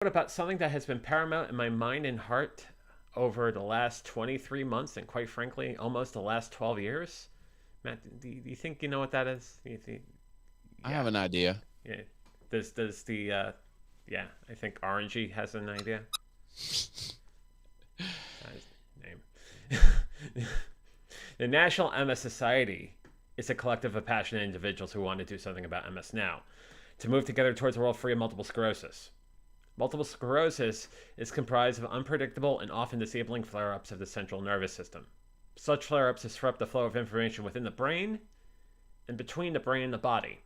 About something that has been paramount in my mind and heart over the last 23 months and quite frankly almost the last 12 years. Matt, do you think you know what that is? Do you think, I yeah, have an idea. yeah. Does the yeah, I think Orangey has an idea. His name. The National MS Society is a collective of passionate individuals who want to do something about MS now, to move together towards a world free of multiple sclerosis. Multiple sclerosis is comprised of unpredictable and often disabling flare ups of the central nervous system. Such flare ups disrupt the flow of information within the brain and between the brain and the body.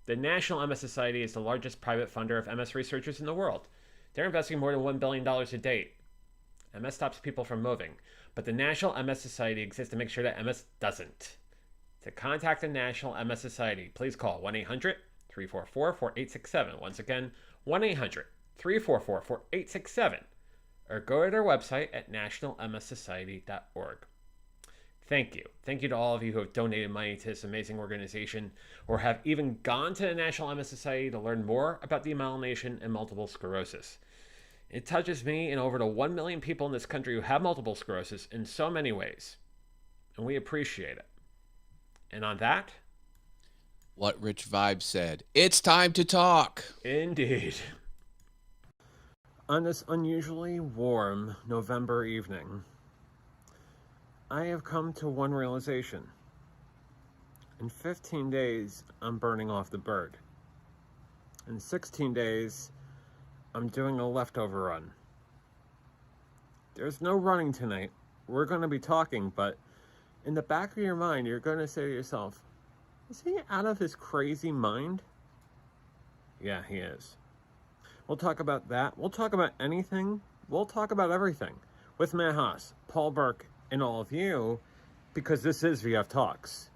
The National MS Society is the largest private funder of MS researchers in the world. They're investing more than $1 billion to date. MS stops people from moving, but the National MS Society exists to make sure that MS doesn't. To contact the National MS Society, please call 1 800 344 4867. Once again, 1 800 344 4867. Or go to their website at nationalmssociety.org. Thank you. Thank you to all of you who have donated money to this amazing organization or have even gone to the National MS Society to learn more about demyelination and multiple sclerosis. It touches me and over the 1 million people in this country who have multiple sclerosis in so many ways, and we appreciate it. And on that, What Rich Vibe said. It's time to talk. indeed. On this unusually warm November evening, I have come to one realization. In 15 days, I'm burning off the bird. In 16 days, I'm doing a leftover run. There's no running tonight. We're going to be talking, but in the back of your mind, you're going to say to yourself, is he out of his crazy mind? Yeah, he is. We'll talk about that. We'll talk about anything. We'll talk about everything with Matt Haas, Paul Burke, and all of you, because this is VF Talks.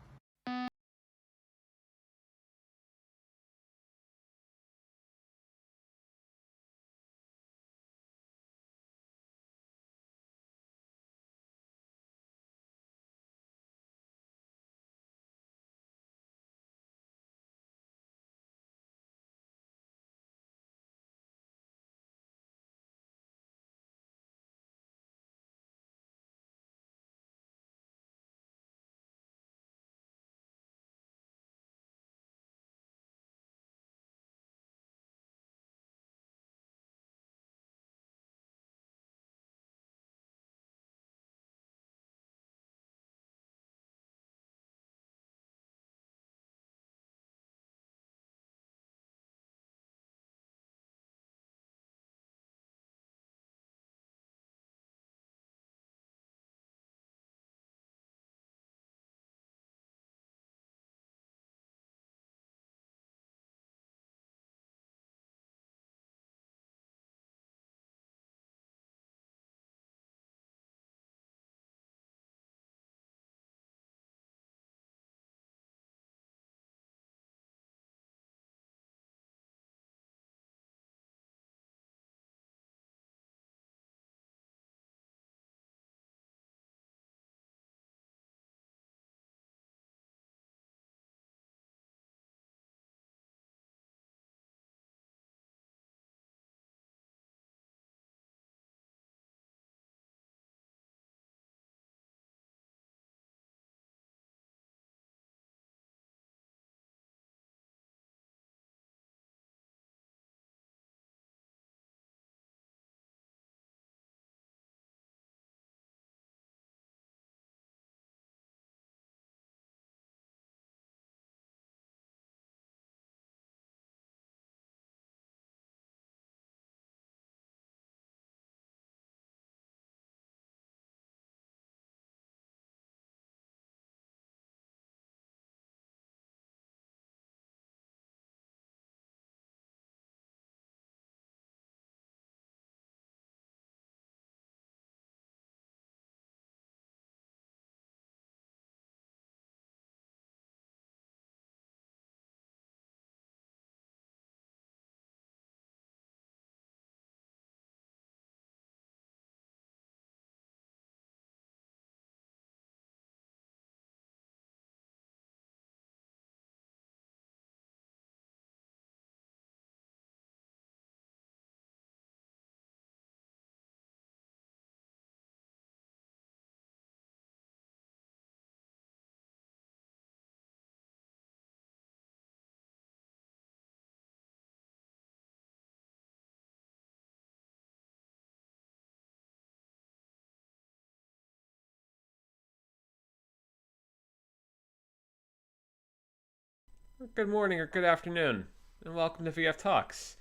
or good morning, or good afternoon, and welcome to VF Talks.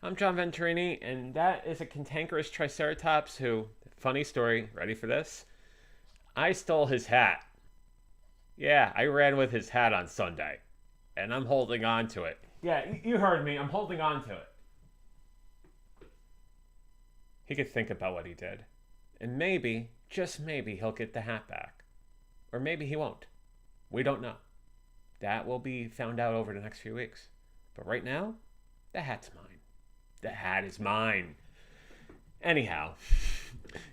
I'm John Venturini, and that is a cantankerous Triceratops who, funny story, ready for this? I stole his hat. Yeah, I ran with his hat on Sunday, and I'm holding on to it. Yeah, you heard me, I'm holding on to it. He could think about what he did, and maybe, just maybe, he'll get the hat back. Or maybe he won't. We don't know. That will be found out over the next few weeks. But right now, the hat's mine. The hat is mine. Anyhow,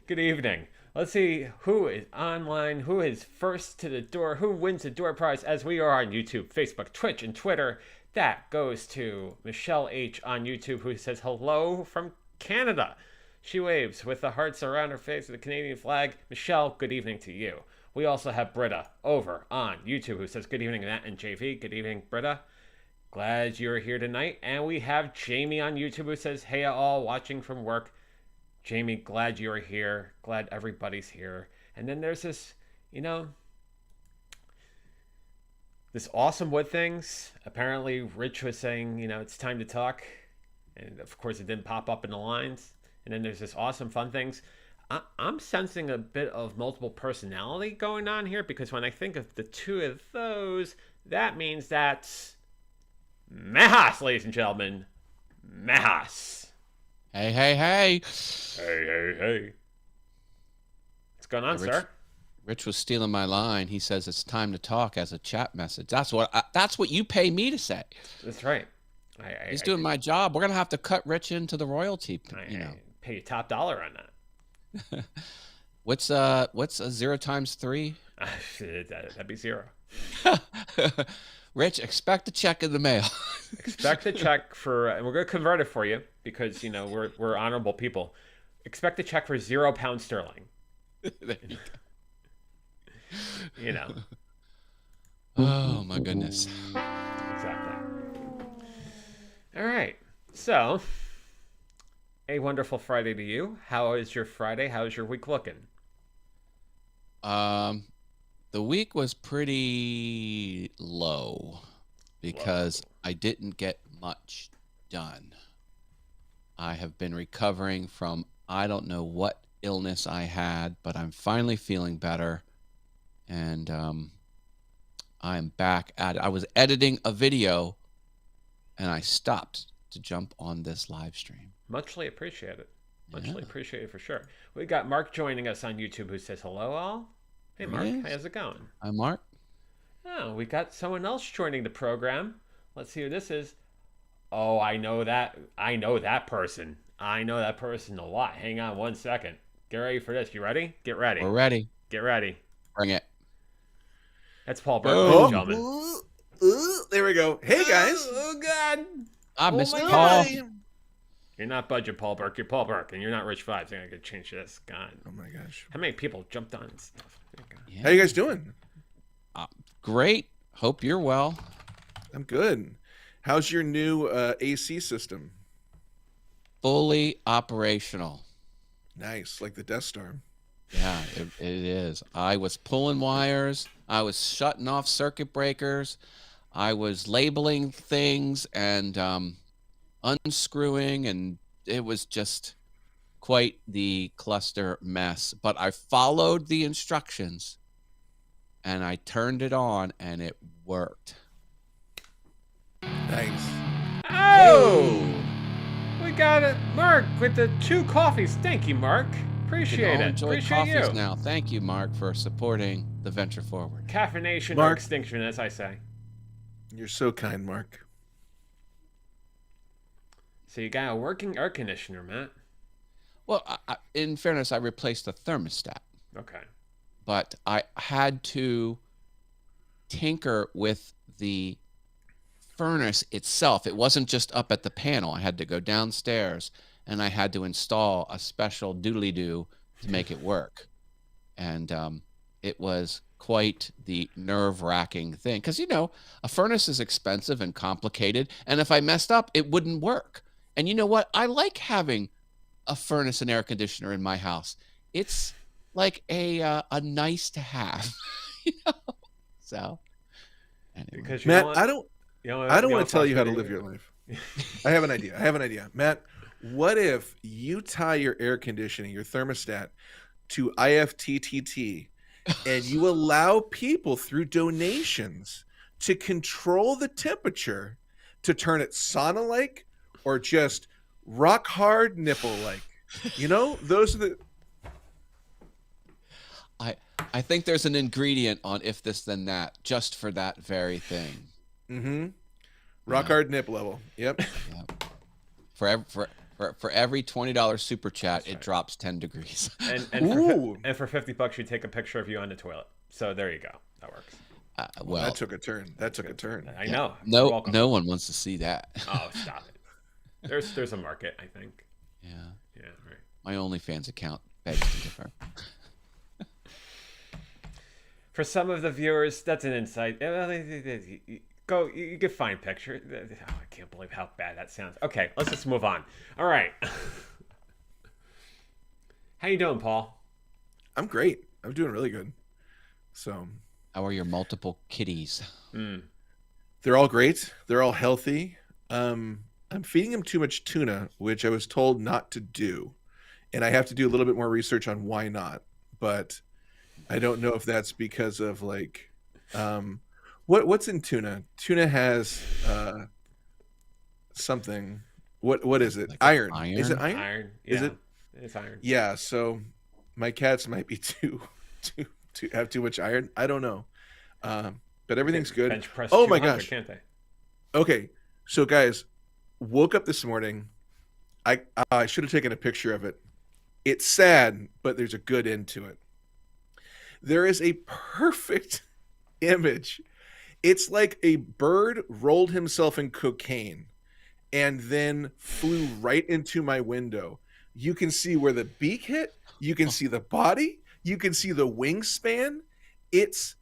good evening. Let's see who is online, who is first to the door, who wins the door prize, as we are on YouTube, Facebook, Twitch, and Twitter. That goes to Michelle H. on YouTube, who says hello from Canada. She waves with the hearts around her face with the Canadian flag. Michelle, good evening to you. We also have Britta over on YouTube, who says good evening, Matt and JV. Good evening, Britta. Glad you're here tonight. And we have Jamie on YouTube, who says, hey all, watching from work. Jamie, glad you're here. Glad everybody's here. And then there's this, this awesome wood things. Apparently, Rich was saying, it's time to talk. And of course, it didn't pop up in the lines. And then there's this awesome fun things. I'm sensing a bit of multiple personality going on here, because when I think of the two of those, that means that's Mehas, ladies and gentlemen. Mehas. Hey, hey, hey. Hey, hey, hey. What's going on, sir? Rich was stealing my line. He says it's time to talk as a chat message. That's what you pay me to say. That's right. He's doing my job. We're gonna have to cut Rich into the royalty. I pay you top dollar on that. What's a 0 times 3? That'd be 0. Rich, expect a check in the mail. Expect a check for, and we're going to convert it for you because we're honorable people. Expect a check for £0 There you go. Oh my goodness. Exactly. All right. So, a wonderful Friday to you. How is your Friday? How's your week looking? The week was pretty low because I didn't get much done. I have been recovering from I don't know what illness I had, but I'm finally feeling better, and I'm back at it. I was editing a video, and I stopped to jump on this live stream. Muchly appreciated. Muchly appreciated for sure. We got Mark joining us on YouTube, who says hello all. Hey Mark, how's it going? Hi Mark. Oh, we got someone else joining the program. Let's see who this is. Oh, I know that person. I know that person a lot. Hang on one second. Get ready for this. You ready? Get ready. We're ready. Get ready. Bring it. That's Paul Burke, ladies and gentlemen. There we go. Hey guys. Oh God. I missed Paul. God. You're not budget Paul Burke. You're Paul Burke, and you're not Rich Vibes. I gotta change this. God. Oh my gosh. How many people jumped on and stuff? How you guys doing? Great. Hope you're well. I'm good. How's your new AC system? Fully operational. Nice, like the Death Star. Yeah, it is. I was pulling wires. I was shutting off circuit breakers. I was labeling things and unscrewing, and it was just quite the cluster mess. But I followed the instructions, and I turned it on, and it worked. Nice. Oh! We got it, Mark, with the 2 coffees. Thank you, Mark. Appreciate it. Enjoy Appreciate coffees you. now. Thank you, Mark, for supporting the venture forward. Caffeination or Mark. extinction, as I say. You're so kind, Mark. So you got a working air conditioner, Matt. Well, in fairness, I replaced the thermostat. Okay. But I had to tinker with the furnace itself. It wasn't just up at the panel. I had to go downstairs, and I had to install a special doodly-doo to make it work. And it was quite the nerve-wracking thing. Because, a furnace is expensive and complicated, and if I messed up, it wouldn't work. And you know what? I like having a furnace and air conditioner in my house. It's like a nice to have. So, anyway. Because Matt, I don't I don't you know want what to tell sounds you how good to live your life. I have an idea. Matt, what if you tie your air conditioning, your thermostat, to IFTTT, and you allow people through donations to control the temperature to turn it sauna-like or just rock hard nipple-like? Those are the. I I think there's an ingredient on If This Then That just for that very thing. Mm-hmm. Rock Yeah. hard nip level. Yep. Yeah. For every $20 super chat, it right. drops 10 degrees. Ooh. And for $50, you take a picture of you on the toilet. So there you go. That works. Well, that took a turn. I yeah, know. You're welcome. no one wants to see that. Oh, stop it. There's a market, I think. Yeah. Yeah, right. My OnlyFans account begs to differ. For some of the viewers, that's an insight. You can find pictures. Oh, I can't believe how bad that sounds. Okay, let's just move on. All right. How you doing, Paul? I'm great. I'm doing really good. So How are your multiple kitties? they're all great. They're all healthy. I'm feeding them too much tuna, which I was told not to do, and I have to do a little bit more research on why not. But I don't know if that's because of what's in tuna. Tuna has something. What is it? Like Iron. iron? Is it iron? Iron. Is Yeah, it? it's iron. Yeah. So my cats might be too have too much iron. I don't know. But everything's good. Bench press Oh my 200, gosh. can't they? Okay, so guys, woke up this morning. I should have taken a picture of it. It's sad, but there's a good end to it. There is a perfect image. It's like a bird rolled himself in cocaine and then flew right into my window. You can see where the beak hit. You can see the body. You can see the wingspan. It's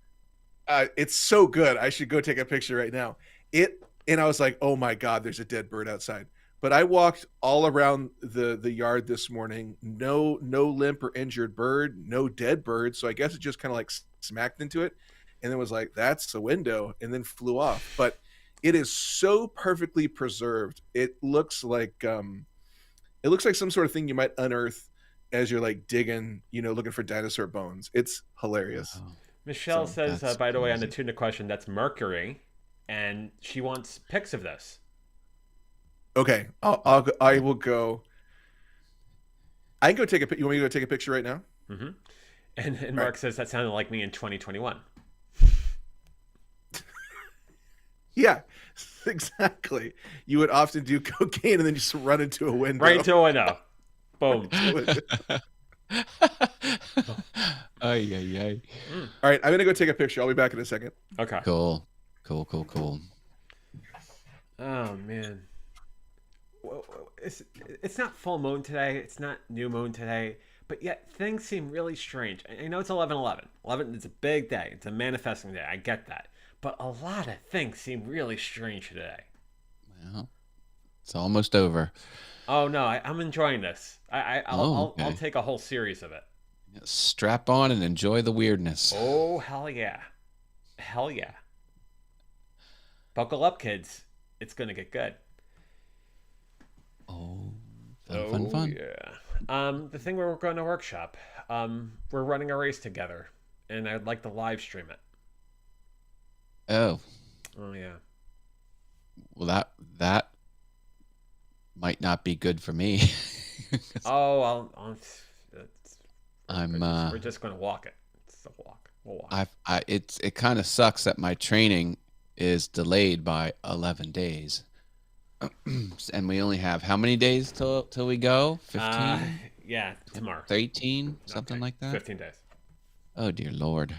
so good. I should go take a picture right now. And I was like, oh my God, there's a dead bird outside. But I walked all around the yard this morning. No limp or injured bird, no dead bird. So I guess it just kind of like smacked into it, and then was like, that's a window, and then flew off. But it is so perfectly preserved. It looks like some sort of thing you might unearth as you're like digging, looking for dinosaur bones. It's hilarious. Wow. Michelle So says, that's by the way, on the crazy. tuna question, that's mercury, and she wants pics of this. Okay, I will go. I can go take a. You want me to go take a picture right now? Mm-hmm. And Mark says that sounded like me in 2021. Yeah, exactly. You would often do cocaine and then just run into a window. Right into a window. Boom. Ay, ay, ay. All right, I'm gonna go take a picture. I'll be back in a second. Okay. Cool. Oh man. Well, it's not full moon today. It's not new moon today. But yet things seem really strange. I know it's 11/11. 11 is a big day. It's a manifesting day. I get that. But a lot of things seem really strange today. Well, it's almost over. Oh no, I'm enjoying this. I'll okay. take a whole series of it. Strap on and enjoy the weirdness. Oh hell yeah. Hell yeah. Buckle up, kids. It's gonna get good. Oh, fun. Yeah. The thing we're going to workshop. We're running a race together, and I'd like to live stream it. Oh, Oh yeah. well, that might not be good for me. Oh, I'm we're just going to walk it. It's a walk. We'll walk. it kind of sucks that my training is delayed by 11 days. And we only have how many days till we go? 15? Yeah, tomorrow. 13? Something Okay, like that? 15 days. Oh, dear Lord.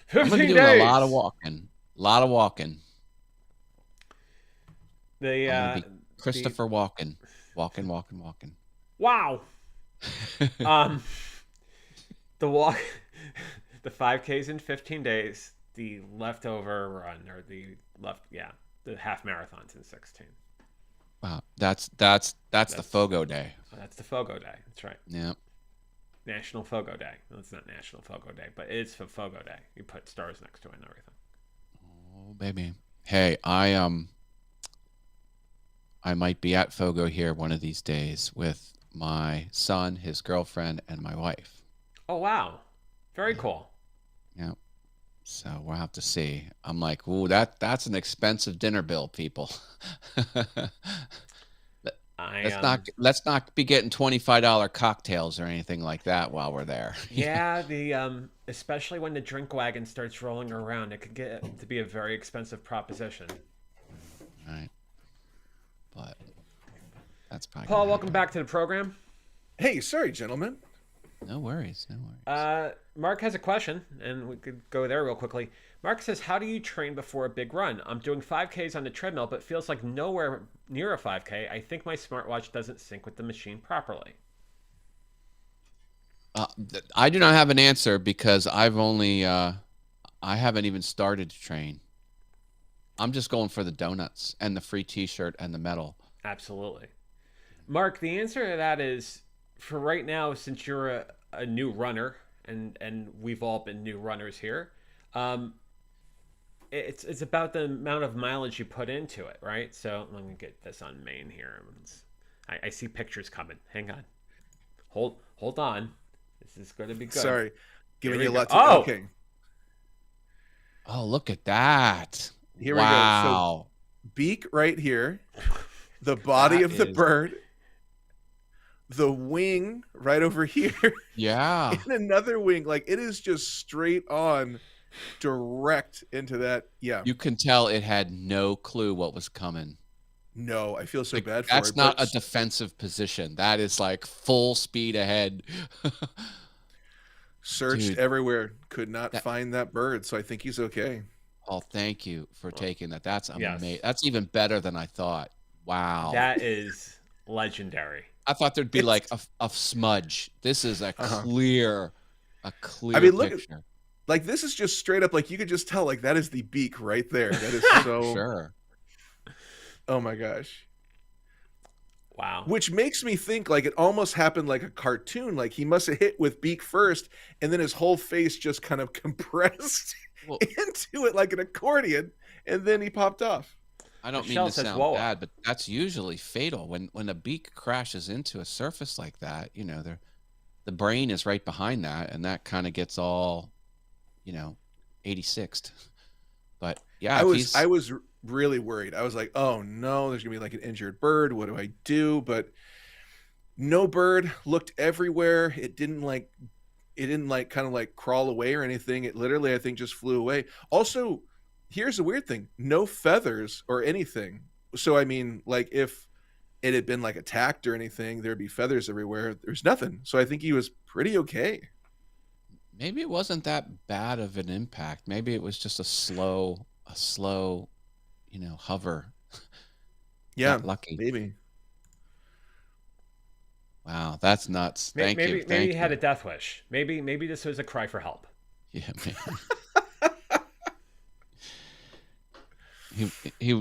15 I'm going to be days! doing a lot of walking. A lot of walking. The, I'm going to be Christopher Walken. Walking. Wow. The walk, the 5Ks in 15 days, the leftover run, or the half marathons in 16. Wow. That's the Fogo Day. Oh, that's the Fogo Day. That's right. Yeah. National Fogo Day. No, it's not National Fogo Day, but it's for Fogo Day. You put stars next to it and everything. Oh, baby. Hey, I might be at Fogo here one of these days with my son, his girlfriend, and my wife. Oh wow, very Yeah. cool. Yeah. So we'll have to see. I'm like, ooh, that's an expensive dinner bill, people. I Let's not be getting $25 cocktails or anything like that while we're there. Yeah, the especially when the drink wagon starts rolling around, it could get to be a very expensive proposition. Right. But that's probably Paul, gonna welcome happen. back to the program. Hey, sorry, gentlemen. No worries. No worries. Mark has a question, and we could go there real quickly. Mark says, "How do you train before a big run? I'm doing 5Ks on the treadmill, but feels like nowhere near a 5K. I think my smartwatch doesn't sync with the machine properly." I do not have an answer because I haven't even started to train. I'm just going for the donuts and the free T-shirt and the medal. Absolutely. Mark, the answer to that is for right now, since you're a new runner, and we've all been new runners here, um, it's about the amount of mileage you put into it, right? So let me get this on main here. I see pictures coming. Hang on. Hold on. This is going to be good. Sorry, Here giving we you a go. lot to. Oh, Okay, Oh, look at that! here we go. So Wow, beak right here, the body that of the is bird, the wing right over here, yeah. and another wing. Like it is just straight on, direct into that. Yeah. You can tell it had no clue what was coming. No, I feel so Like bad for that's it, not but a defensive position. That is like full speed ahead. searched Dude, everywhere, could not that find that bird. So I think he's okay. oh, thank you for taking that. That's amazing. yes. That's even better than I thought. Wow. That is legendary. I thought there'd be It's like a smudge. This is uh-huh. a I clear mean, look at picture. like this is just straight up like you could just tell like that is the beak right there. That is Oh, for so sure. oh my gosh. Wow. Which makes me think like it almost happened like a cartoon. Like he must have hit with beak first, and then his whole face just kind of compressed Well, into it like an accordion, and then he popped off. I don't mean Michelle to says, sound "Whoa." bad, but that's usually fatal when a beak crashes into a surface like that. The brain is right behind that, and that kind of gets all, you know, 86th. But yeah, I if was I he's was really worried. I was like, oh no, there's gonna be like an injured bird. What do I do? But no bird, looked everywhere. It didn't like kind of like crawl away or anything. It literally, I think, just flew away. Also, here's the weird thing: no feathers or anything. So I mean, like if it had been like attacked or anything, there'd be feathers everywhere. There's nothing. So I think he was pretty okay. maybe it wasn't that bad of an impact. Maybe it was just a slow, hover. Yeah, Got lucky. maybe. Wow, that's nuts. Thank you. Maybe he Thank had you. a death wish. Maybe this was a cry for help. Yeah, man.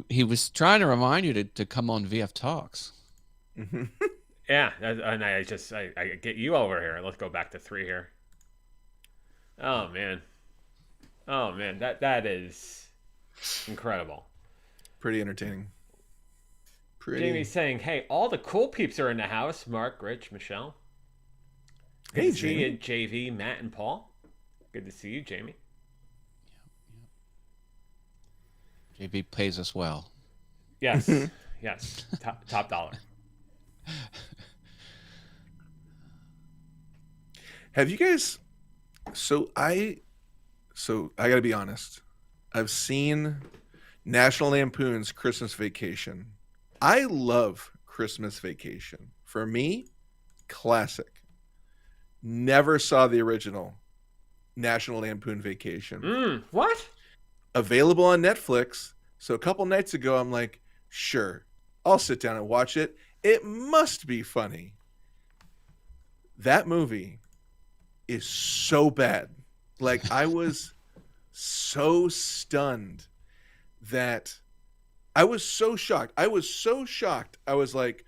He was trying to remind you to come on VF Talks. Mhm. Yeah, and I get you over here. Let's go back to 3 here. Oh man. Oh man, that is incredible. Pretty entertaining. Jamie's Pretty. saying, "Hey, all the cool peeps are in the house. Mark, Rich, Michelle. Good Hey, to see you, Jamie. JV, Matt, and Paul. Good to see you, Jamie. JB pays us well. Yes, yes, top dollar. Have you guys? So I got to be honest. I've seen National Lampoon's Christmas Vacation. I love Christmas Vacation. For me, classic. Never saw the original National Lampoon Vacation. What? Available on Netflix. So a couple nights ago, I'm like, sure, I'll sit down and watch it. It must be funny. That movie is so bad. Like I was so stunned that I was so shocked. I was so shocked. I was like,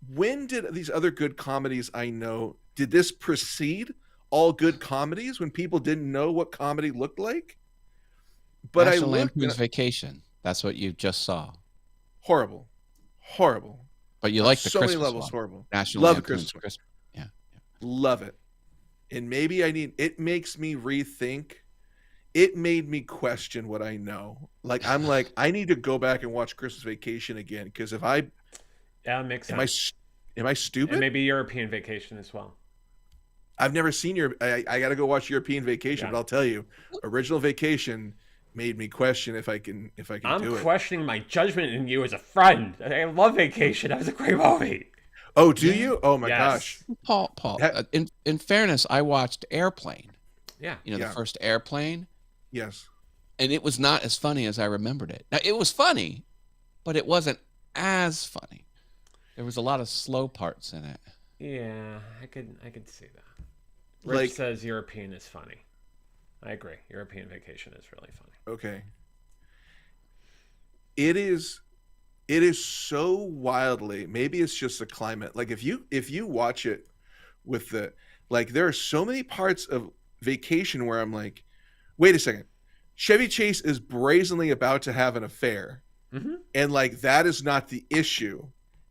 when did these other good comedies I know, did this precede all good comedies when people didn't know what comedy looked like? But I National looked and Lampoon's Vacation. That's what you just saw. Horrible. But you On like the so many Christmas levels, one. horrible. National Love the Lampoon's Christmas one. Christmas. Yeah. Love it. And maybe it makes me rethink. It made me question what I know. Like, I'm like, I need to go back and watch Christmas Vacation again, because if I Yeah, it makes am I sense. am I stupid? And maybe European Vacation as well. I've never seen I got to go watch European Vacation, Yeah. but I'll tell you, Original Vacation made me question if I can I'm do it. questioning my judgment in you as a friend. I love Vacation. That was a great movie. Oh, do Yeah. you? Oh my Yes. gosh. Paul. That- In fairness, I watched Airplane. Yeah. You know, Yeah. the first Airplane, Yes. and it was not as funny as I remembered it. Now, it was funny, but it wasn't as funny. There was a lot of slow parts in it. Yeah, I could see that. Rich Like, says European is funny. I agree. European Vacation is really funny. okay. It is so wildly, maybe it's just the climate. Like, if you watch it with the, like, there are so many parts of Vacation where I'm like, wait a second. Chevy Chase is brazenly about to have an affair. Mm-hmm. And like, that is not the issue.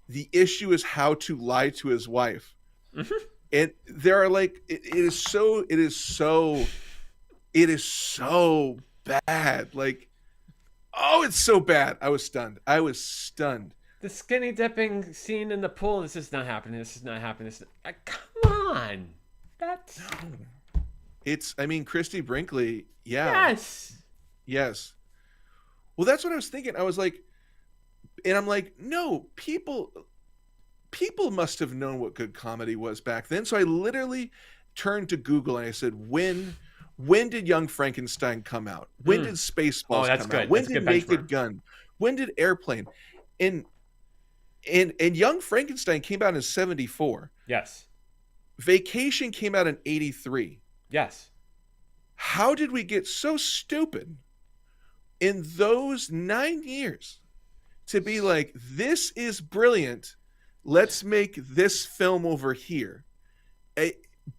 The issue is how to lie to his wife. Mm-hmm. And there are like, it is so bad. Like, oh, it's so bad. I was stunned. The skinny dipping scene in the pool. This is not happening. This is not happening. Come on. That's I mean, Christy Brinkley. Yeah. Yes. Well, that's what I was thinking. I was like, and I'm like, no, people must have known what good comedy was back then. So I literally turned to Google and I said, when did Young Frankenstein come out? When did Spaceballs that's come good. out? When That's a did good Naked benchmark. Gun? When did Airplane? And Young Frankenstein came out in 74. Yes. Vacation came out in 83. Yes. How did we get so stupid in those 9 years to be like, this is brilliant, let's make this film over here?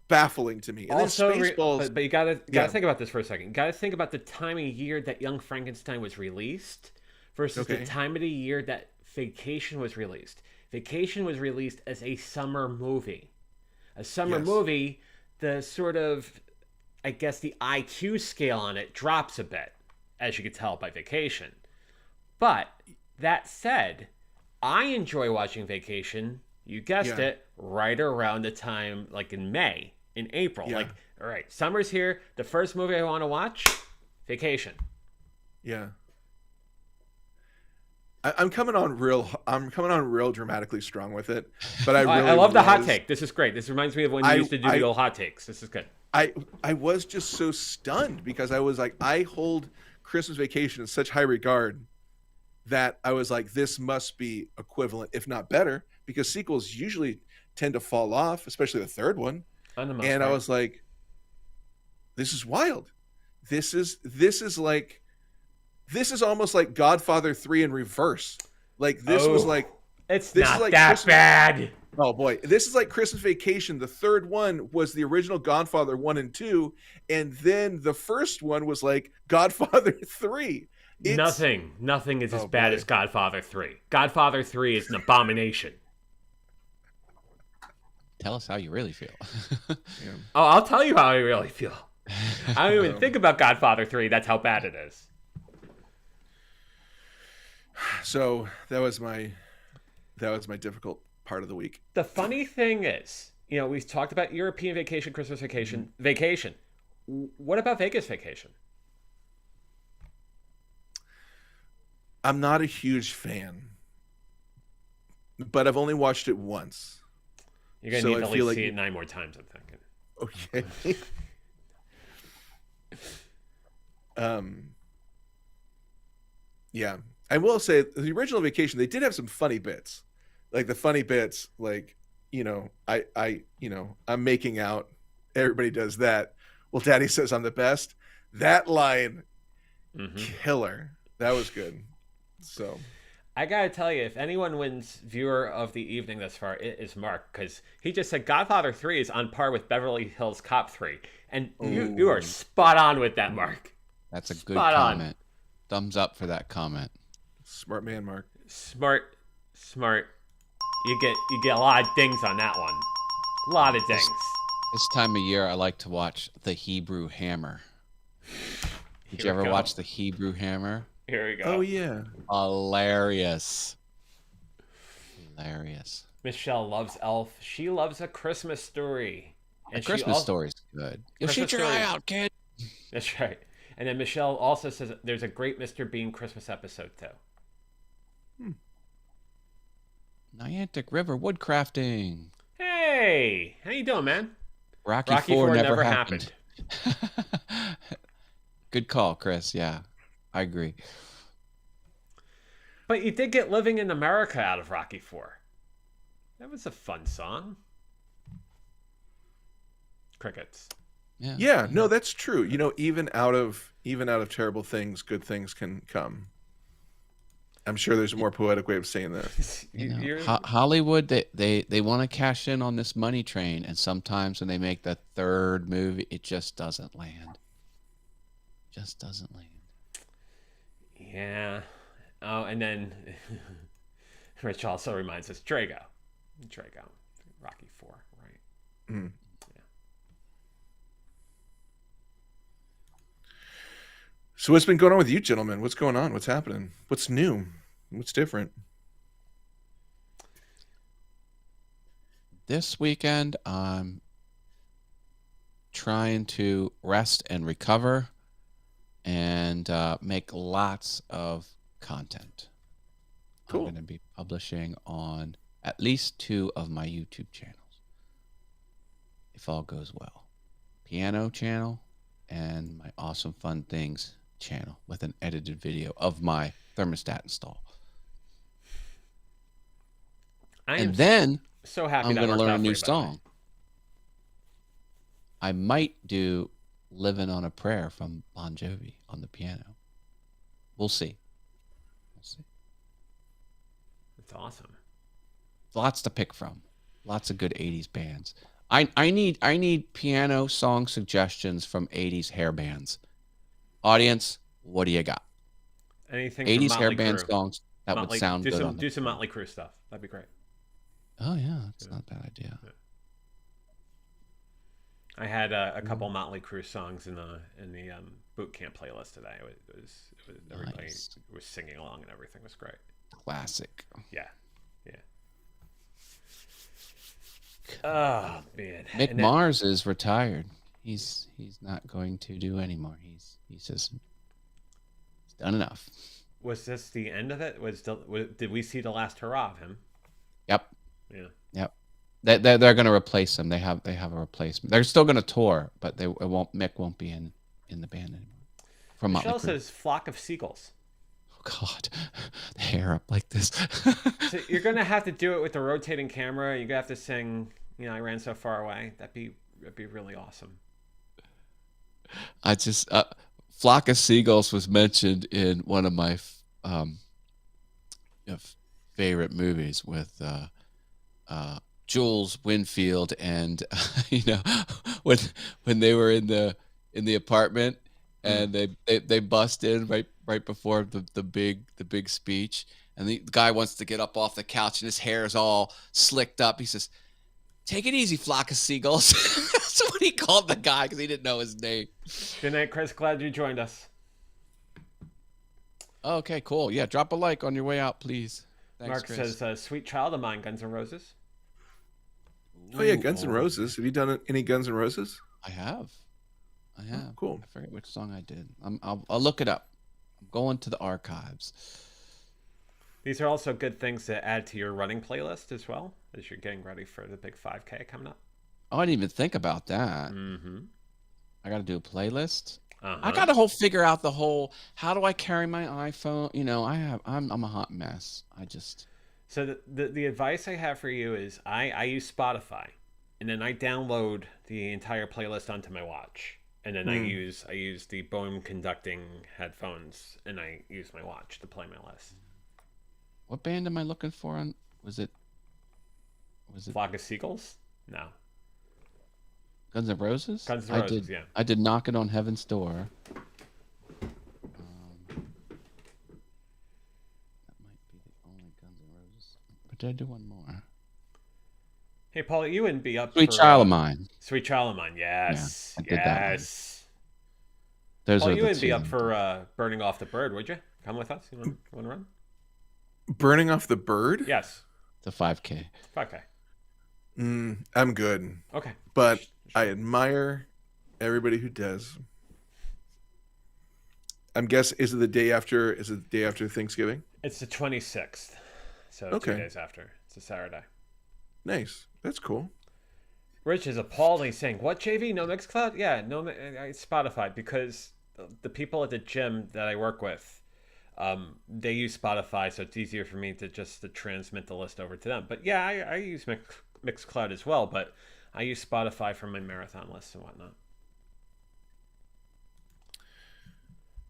Baffling to me. And Also, then Spaceballs, but you gotta Yeah. think about this for a second. You gotta think about the time of year that Young Frankenstein was released versus Okay. the time of the year that Vacation was released. Vacation was released as a summer movie. A summer Yes. movie, the sort of, I guess the IQ scale on it drops a bit, as you could tell by Vacation. But that said, I enjoy watching Vacation, you guessed Yeah. it, right around the time, like in May, in April. Yeah. Like, all right, summer's here. The first movie I want to watch, Vacation. yeah. I'm coming on real dramatically strong with it, but I really I love the hot was- take. This is great. This reminds me of when you used to do the old hot takes. This is good. I was just so stunned because I was like, I hold Christmas Vacation in such high regard that I was like, this must be equivalent, if not better, because sequels usually tend to fall off, especially the third one. On the most And I part. was like, this is wild. This is almost like Godfather 3 in reverse. Like, this was Oh, like, it's this is not like that Christmas- bad. oh boy, this is like Christmas Vacation. The third one was the original Godfather 1 and 2, and then the first one was like Godfather 3. Nothing is as Oh, bad boy. as Godfather 3. Godfather 3 is an abomination. Tell us how you really feel. Oh, I'll tell you how I really feel. I don't even think about Godfather 3. That's how bad it is. So that was my difficult part of the week. The funny thing is, we've talked about European Vacation, Christmas Vacation, Vacation. What about Vegas Vacation? I'm not a huge fan, but I've only watched it once. You're going to So need I to at feel least like see it 9 more times, I'm thinking. Okay. Yeah. I will say the original Vacation, they did have some funny bits. Like the funny bits, like, I'm making out. Everybody does that. Well, Daddy says I'm the best. That line, killer. That was good. So I gotta tell you, if anyone wins Viewer of the Evening thus far, it is Mark, because he just said Godfather 3 is on par with Beverly Hills Cop 3. And you are spot on with that, Mark. That's a good Spot on. comment. Thumbs up for that comment. Smart man, Mark. Smart. You get a lot of dings on that one. A lot of dings. This time of year, I like to watch The Hebrew Hammer. Did you ever watch The Hebrew Hammer? Here we go. Oh yeah. Hilarious. Michelle loves Elf. She loves A Christmas Story. And Christmas Story's good. You'll shoot your eye out, kid. That's right. And then Michelle also says there's a great Mr. Bean Christmas episode too. Niantic River woodcrafting. Hey, how you doing, man? Rocky IV never happened. Good call, Chris. Yeah, I agree. But you did get Living in America out of Rocky IV. That was a fun song. Crickets. Yeah, no, that's true. You know, even out of terrible things, good things can come. I'm sure there's a more poetic way of saying that. Hollywood, they want to cash in on this money train, and sometimes when they make the third movie, it just doesn't land. Yeah. Oh, and then Rich also reminds us Drago, Rocky IV, right? Mm. Yeah. So what's been going on with you gentlemen? What's going on? What's happening? What's new? What's different? This weekend, I'm trying to rest and recover and make lots of content. Cool. I'm going to be publishing on at least 2 of my YouTube channels, if all goes well. Piano channel and my Awesome Fun Things channel with an edited video of my thermostat install. And then so happy I'm that going to worked learn out a for new you, by the way. song. I might do Living on a Prayer from Bon Jovi on the piano. We'll see. That's awesome. Lots to pick from. Lots of good 80s bands. I need piano song suggestions from 80s hair bands. Audience, what do you got? Anything 80s from hair Motley band Crue. songs that would sound good. Do some Motley Crue stuff. That'd be great. Oh yeah, that's not a bad idea. Yeah. I had a couple Motley Crue songs in the boot camp playlist today. It was everybody was singing along and everything was great. Classic. Yeah. Oh man. Mick Mars is retired. He's not going to do anymore. He's done enough. Was this the end of it? Did we see the last hurrah of him? Yep. Yeah. Yep. They're going to replace him. They have a replacement. They're still going to tour, but Mick won't be in the band anymore. From Michelle Motley Crue. says "Flock of Seagulls." Oh God, the hair up like this. So you're going to have to do it with the rotating camera. You're going to have to sing. I ran so far away. That'd be really awesome. I just Flock of Seagulls was mentioned in one of my favorite movies with Jules Winfield, and when they were in the apartment and they bust in right before the big speech, and the guy wants to get up off the couch and his hair is all slicked up. He says, "Take it easy, Flock of Seagulls." That's what he called the guy because he didn't know his name. Good night, Chris. Glad you joined us. Okay, cool. Yeah, drop a like on your way out, please. Thanks, Mark Chris. says, "Sweet Child of Mine," Guns N' Roses. Oh yeah, Guns N' Roses. Have you done any Guns N' Roses? I have. Oh, cool. I forget which song I did. I'll look it up. I'm going to the archives. These are also good things to add to your running playlist as well, as you're getting ready for the big 5K coming up. Oh, I didn't even think about that. Mm-hmm. I got to do a playlist. Uh-huh. I got to figure out the whole, how do I carry my iPhone? I'm a hot mess. So the advice I have for you is I use Spotify, and then I download the entire playlist onto my watch, and then I use the bone conducting headphones, and I use my watch to play my list. What band am I looking for? Was it Flock of Seagulls? No. Guns N' Roses? Guns N' Roses, yeah. I did Knockin' on Heaven's Door. did I do one more? Hey, Paul, you wouldn't be up Sweet for Child of Mine. Sweet Child of Mine. Yeah, Yes, I did that one. yes. Those Paul, are you the wouldn't be two. up for burning off the bird, would you? Come with us. You want to run? Burning off the bird? Yes. The 5K. 5K. I'm good. Okay. But I admire everybody who does. I'm guessing, is it the day after? Is it the day after Thanksgiving? It's the 26th, so Okay. 2 days after. It's a Saturday. Nice. That's cool. Rich is appalled. He's saying, "What, JV? No Mixcloud? Yeah, no Spotify, because the people at the gym that I work with, they use Spotify, so it's easier for me to just transmit the list over to them. But yeah, I use Mixcloud as well, but I use Spotify for my marathon lists and whatnot."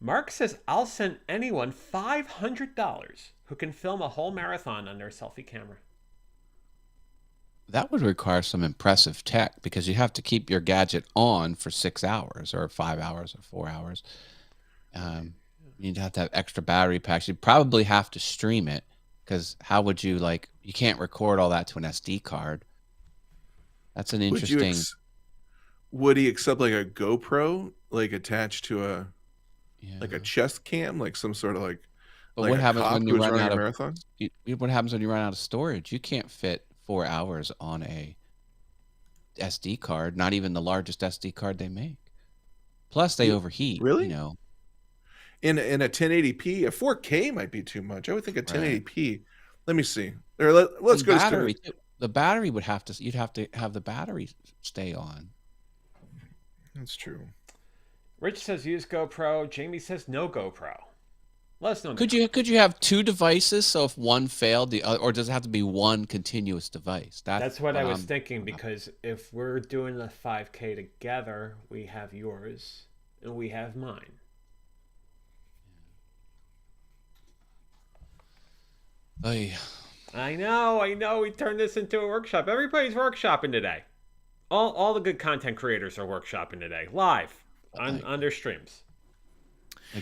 Mark says, "I'll send anyone $500 who can film a whole marathon on their selfie camera." That would require some impressive tech because you have to keep your gadget on for 6 hours or 5 hours or 4 hours. You'd have to have extra battery packs. You'd probably have to stream it because how would you you can't record all that to an SD card. That's an interesting. Would he accept like a GoPro, like attached to a like a chest cam, like some sort of like? But like what a happens cop when you who's run running out a of marathon? What happens when you run out of storage? You can't fit 4 hours on a SD card, not even the largest SD card they make. Plus, they overheat. Really? You know. In a 1080p, a 4K might be too much. I would think a Right. 1080p. Let me see. Or let's go. Battery. The battery would have to. You'd have to have the battery stay on. That's true. Rich says use GoPro. Jamie says no GoPro. Let us know. Could you have two devices? So if one failed, the other, or does it have to be one continuous device? That's what I was thinking, because if we're doing the 5K together, we have yours and we have mine. Oy. I know. We turned this into a workshop. Everybody's workshopping today. All the good content creators are workshopping today, live on their streams.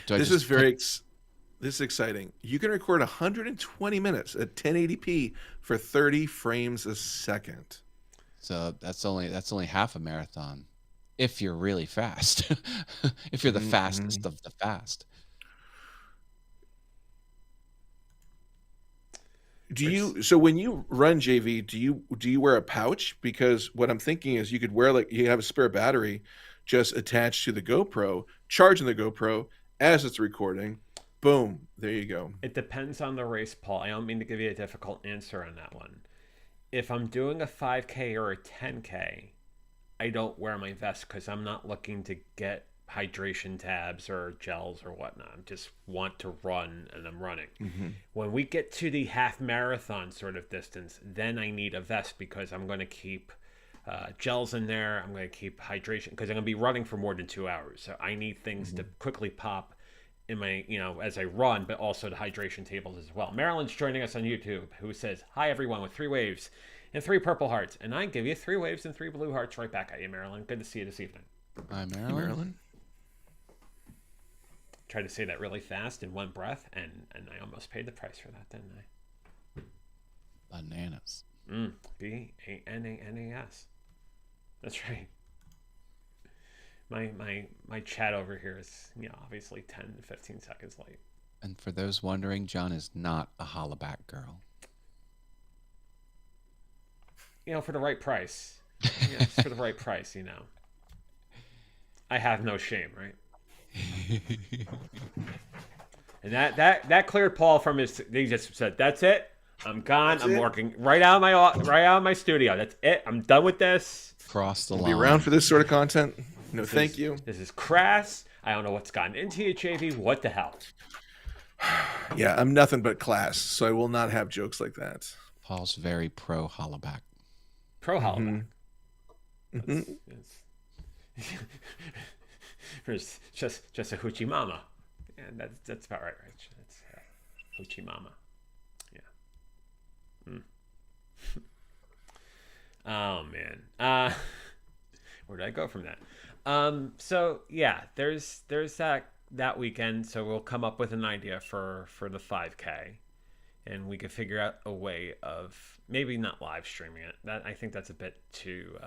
This is exciting. You can record 120 minutes at 1080p for 30 frames a second. So that's only half a marathon, if you're really fast. If you're the fastest of the fast. So when you run, JV, do you wear a pouch? Because what I'm thinking is you could wear, like, you have a spare battery just attached to the GoPro, charging the GoPro as it's recording. Boom, there you go. It depends on the race, Paul. I don't mean to give you a difficult answer on that one. If I'm doing a 5K or a 10K, I don't wear my vest because I'm not looking to get hydration tabs or gels or whatnot. I just want to run, and I'm running. When we get to the half marathon sort of distance, then I need a vest because I'm going to keep gels in there. I'm going to keep hydration because I'm going to be running for more than 2 hours. So I need things to quickly pop in my, as I run, but also the hydration tables as well. Marilyn's joining us on YouTube, who says, "Hi everyone," with 3 waves and 3 purple hearts. And I give you 3 waves and 3 blue hearts right back at you, Marilyn. Good to see you this evening. Hi, Hey, Marilyn. Tried to say that really fast in one breath, and I almost paid the price for that, didn't I? Bananas. BANANAS. That's right. My chat over here is obviously 10 to 15 seconds late. And for those wondering, John is not a hollaback girl. For the right price. It's for the right price, I have no shame, right? And that cleared Paul from his. He just said, "That's it. I'm gone. I'm working right out of my studio. That's it. I'm done with this. Cross the line. Be around for this sort of content. No, thank you. This is crass. I don't know what's gotten into you, JV. What the hell?" Yeah, I'm nothing but class, so I will not have jokes like that. Paul's very pro hollaback. Pro hollaback. There's just a hoochie mama. And that's about right, Rich. That's hoochie mama. Yeah. Oh man. Where did I go from that? So yeah, there's that weekend. So we'll come up with an idea for the 5K. and we could figure out a way of maybe not live streaming it. That I think that's a bit too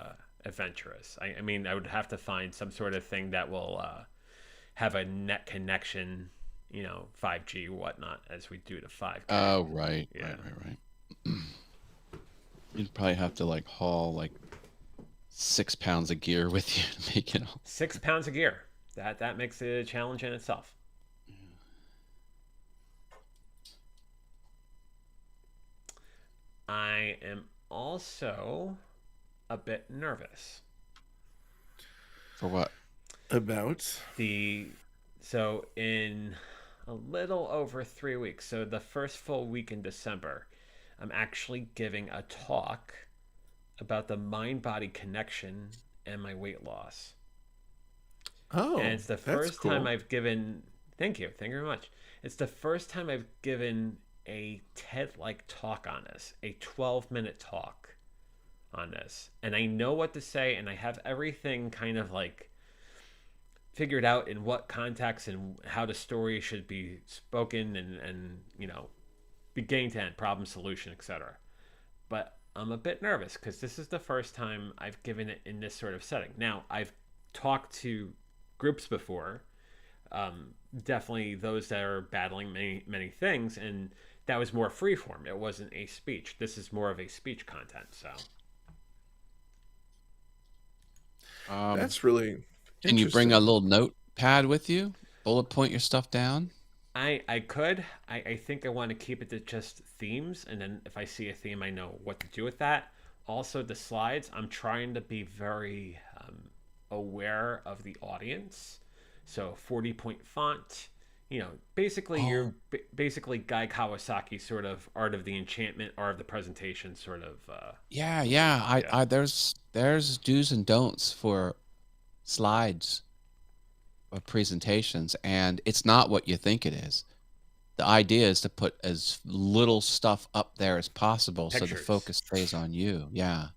adventurous. I mean, I would have to find some sort of thing that will have a net connection, 5G whatnot, as we do to 5K. Oh, right, Yeah. right. You'd probably have to like haul like 6 pounds of gear with you to make it all. 6 pounds of gear. That makes it a challenge in itself. I am also a bit nervous. For what? About So in a little over 3 weeks, so the first full week in December, I'm actually giving a talk about the mind-body connection and my weight loss. And it's the that's first cool. time I've given. Thank you very much. It's the first time I've given a TED-like talk on this, a 12-minute talk on this, and I know what to say, and I have everything kind of like figured out in what context and how the story should be spoken, and beginning to end, problem, solution, etc. But I'm a bit nervous because this is the first time I've given it in this sort of setting. Now, I've talked to groups before, definitely those that are battling many things, and that was more freeform. It wasn't a speech. This is more of a speech content. So That's really Can you bring a interesting. little notepad with you? Bullet point your stuff down? I could. I think I want to keep it to just themes, and then if I see a theme, I know what to do with that. Also, the slides, I'm trying to be very aware of the audience. So 40-point font. Basically, Oh, basically Guy Kawasaki sort of art of the enchantment, art of the presentation sort of. yeah, yeah. Yeah. There's do's and don'ts for slides of presentations, and it's not what you think it is. The idea is to put as little stuff up there as possible so the Pictures. focus stays on you. Yeah.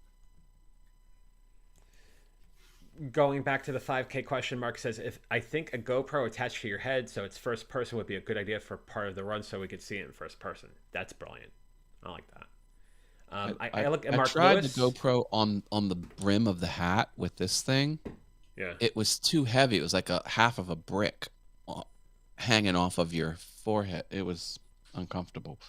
Going back to the 5K question, Mark says, if I think a GoPro attached to your head so it's first person would be a good idea for part of the run so we could see it in first person. That's brilliant. I like that. I look at I Mark tried the Lewis. GoPro on the brim of the hat with this thing. Yeah. It was too heavy. It was like a half of a brick hanging off of your forehead. It was uncomfortable.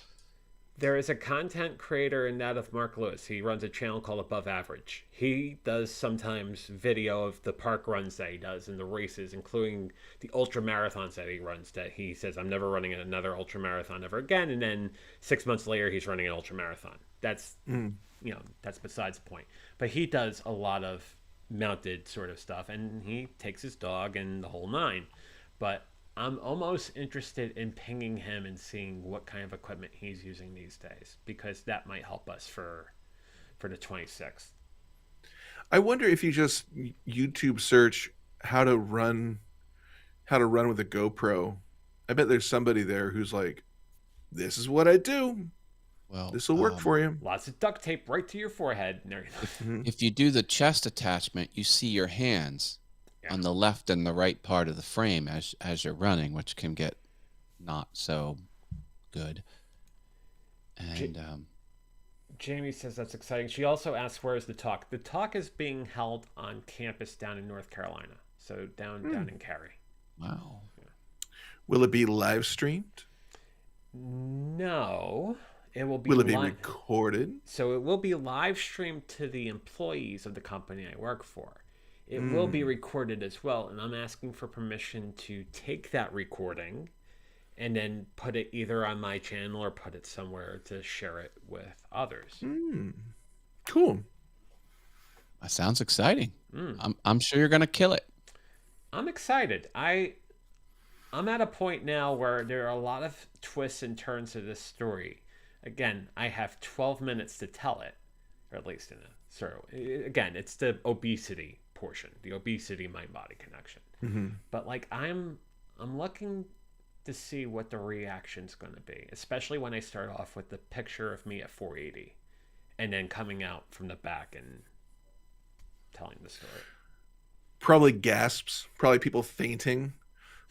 There is a content creator in that of Mark Lewis. He runs a channel called Above Average. He does sometimes video of the park runs that he does and the races, including the ultra marathons that he runs. That he says, "I'm never running another ultra marathon ever again." And then 6 months later, he's running an ultra marathon. That's Mm. that's besides the point. But he does a lot of mounted sort of stuff, and he takes his dog and the whole nine. But I'm almost interested in pinging him and seeing what kind of equipment he's using these days, because that might help us for the 26th. I wonder if you just YouTube search how to run with a GoPro. I bet there's somebody there who's like, "This is what I do. Well, This will work for you." Lots of duct tape right to your forehead and everything. Mhm. if you do the chest attachment, you see your hands Yeah. on the left and the right part of the frame as you're running, which can get not so good. And Jamie says that's exciting. She also asks, where is the talk? The talk is being held on campus down in North Carolina. So down in Cary. wow. Will it be live streamed? No, it will be Will it be live. recorded? So it will be live streamed to the employees of the company I work for. It will be recorded as well, and I'm asking for permission to take that recording and then put it either on my channel or put it somewhere to share it with others. Cool. That sounds exciting. I'm sure you're gonna kill it. I'm excited. I'm at a point now where there are a lot of twists and turns to this story. Again, I have 12 minutes to tell it, or at least in a sort of, again, it's the obesity portion, the obesity mind body connection. But like I'm looking to see what the reaction's going to be, especially when I start off with the picture of me at 480 and then coming out from the back and telling the story. Probably gasps. Probably people fainting.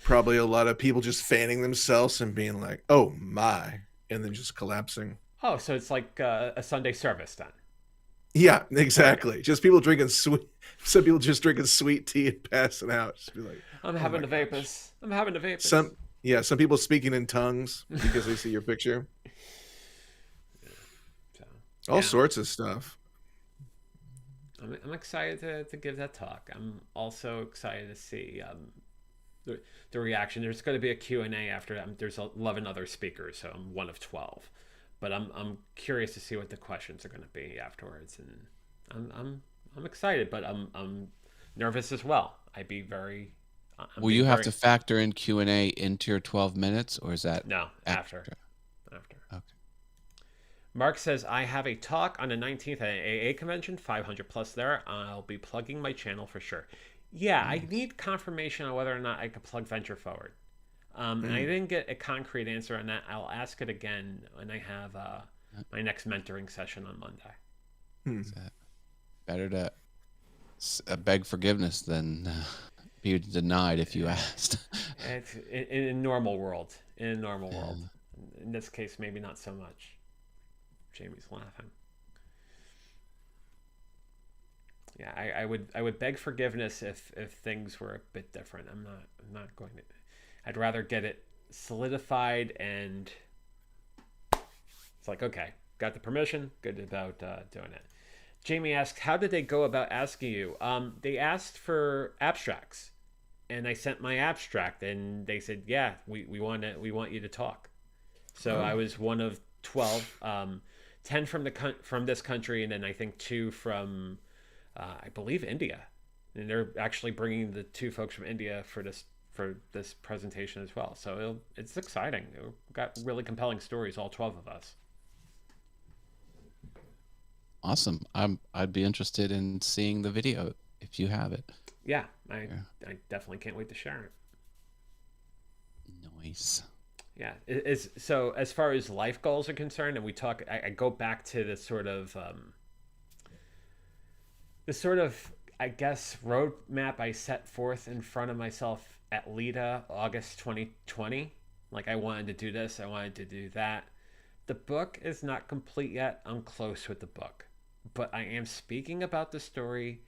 Probably a lot of people just fanning themselves and being like, "Oh my." and then just collapsing. Oh, so it's like a Sunday service then. Yeah, exactly. Just people drinking sweet. Some people just drinking sweet tea and passing out. Just be like, I'm oh having my the gosh. vapors. I'm having the vapors. Some people speaking in tongues because they see your picture. So, All yeah. sorts of stuff. I'm excited to give that talk. I'm also excited to see the reaction. There's going to be a Q&A after that. There's 11 other speakers, so I'm one of 12. But I'm curious to see what the questions are going to be afterwards, and I'm excited, but I'm nervous as well. Will you have to factor in Q&A into your 12 minutes, or is that No, after. Okay. Mark says, I have a talk on the 19th at an AA convention, 500 plus there. I'll be plugging my channel for sure. Yeah, I need confirmation on whether or not I could plug Venture Forward. And I didn't get a concrete answer on that. I'll ask it again when I have my next mentoring session on Monday. Is that better to beg forgiveness than be denied if you asked? It's in a normal world. In this case, maybe not so much. Jamie's laughing. Yeah, I would beg forgiveness if things were a bit different. I'm not going to. I'd rather get it solidified, and it's like, okay, got the permission, good about doing it. Jamie asked, how did they go about asking you? They asked for abstracts, and I sent my abstract, and they said, yeah, we want you to talk. So I was one of 12, 10 from this country, and then I think 2 from I believe India, and they're actually bringing the 2 folks from India for this presentation as well. So it's exciting. We've got really compelling stories, all 12 of us. Awesome. I'd be interested in seeing the video if you have it. Yeah, I definitely can't wait to share it. Nice. Yeah, so as far as life goals are concerned, and I go back to this sort of I guess roadmap I set forth in front of myself at LIDA August 2020. Like, I wanted to do this, I wanted to do that. The book is not complete yet. I'm close with the book, but I am speaking about the story,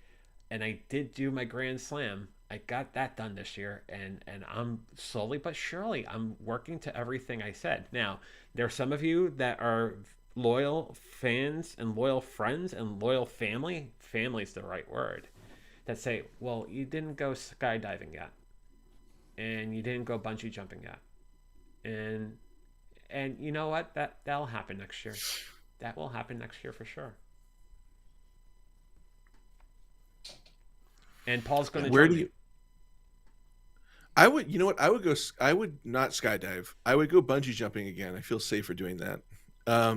and I did do my Grand Slam. I got that done this year, and I'm slowly but surely I'm working to everything I said. Now, there are some of you that are loyal fans and loyal friends and loyal family's the right word, that say, well, you didn't go skydiving yet, and you didn't go bungee jumping yet, and you know what, that'll happen next year. That will happen next year for sure. And Paul's going to join me. I would, you know what? I would not skydive. I would go bungee jumping again. I feel safer doing that. I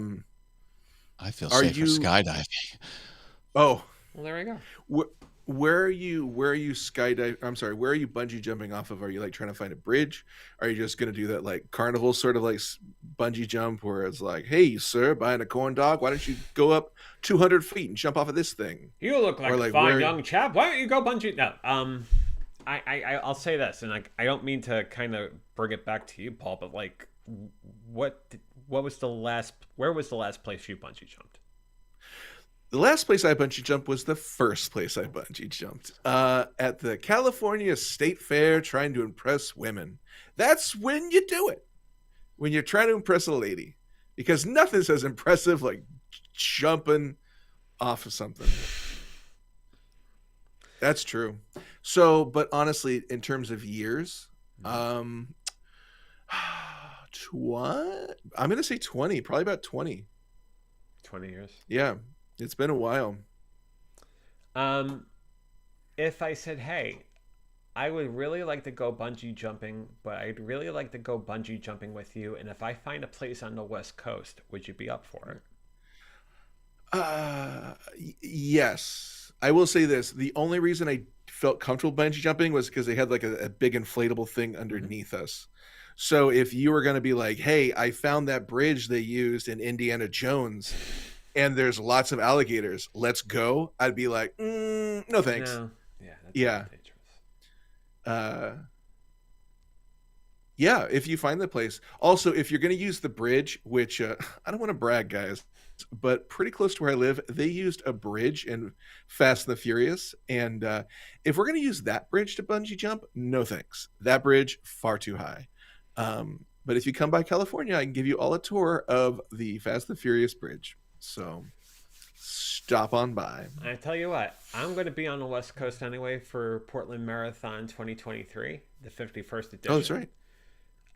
feel safer skydiving. Oh, well, there we go. Where are you skydiving? I'm sorry. Where are you bungee jumping off of? Are you like trying to find a bridge? Are you just going to do that like carnival sort of like bungee jump where it's like, hey, sir, buying a corn dog, why don't you go up 200 feet and jump off of this thing? You look like a fine young chap. Why don't you go bungee? No, I'll say this, and like, I don't mean to kind of bring it back to you, Paul, but like, where was the last place you bungee jumped? The last place I bungee jumped was the first place I bungee jumped at the California State Fair, trying to impress women. That's when you do it, when you're trying to impress a lady, because nothing's as impressive like jumping off of something. That's true. So, but honestly, in terms of years, I'm going to say 20, probably about 20. 20 years. Yeah. It's been a while. If I said, hey, I would really like to go bungee jumping, but I'd really like to go bungee jumping with you, and if I find a place on the West Coast, would you be up for it? Yes. I will say this. The only reason I felt comfortable bungee jumping was because they had like a big inflatable thing underneath us. So if you were going to be like, hey, I found that bridge they used in Indiana Jones, and there's lots of alligators, let's go, I'd be like, no thanks. No. Yeah, that's dangerous. Yeah, if you find the place. Also, if you're going to use the bridge, which I don't want to brag, guys, but pretty close to where I live, they used a bridge in Fast and the Furious. And if we're going to use that bridge to bungee jump, no thanks. That bridge, far too high. But if you come by California, I can give you all a tour of the Fast and the Furious bridge. So stop on by. I tell you what, I'm going to be on the West Coast anyway for Portland Marathon 2023, the 51st edition. Oh, that's right.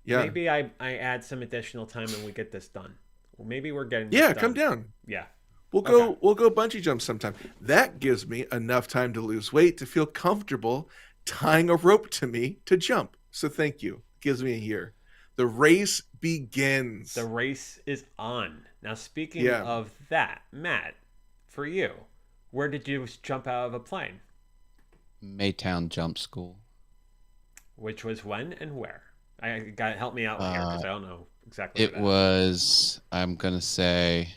Yeah. Maybe I add some additional time and we get this done. Well, maybe we're getting this Yeah, done. come down. Yeah. We'll go bungee jump sometime. That gives me enough time to lose weight to feel comfortable tying a rope to me to jump. So thank you. Gives me a year. The race begins. The race is on. Now, speaking Yeah. of that, Matt, for you, where did you jump out of a plane? Maytown Jump School. Which was when and where? I got to help me out here because I don't know exactly. It was, I'm going to say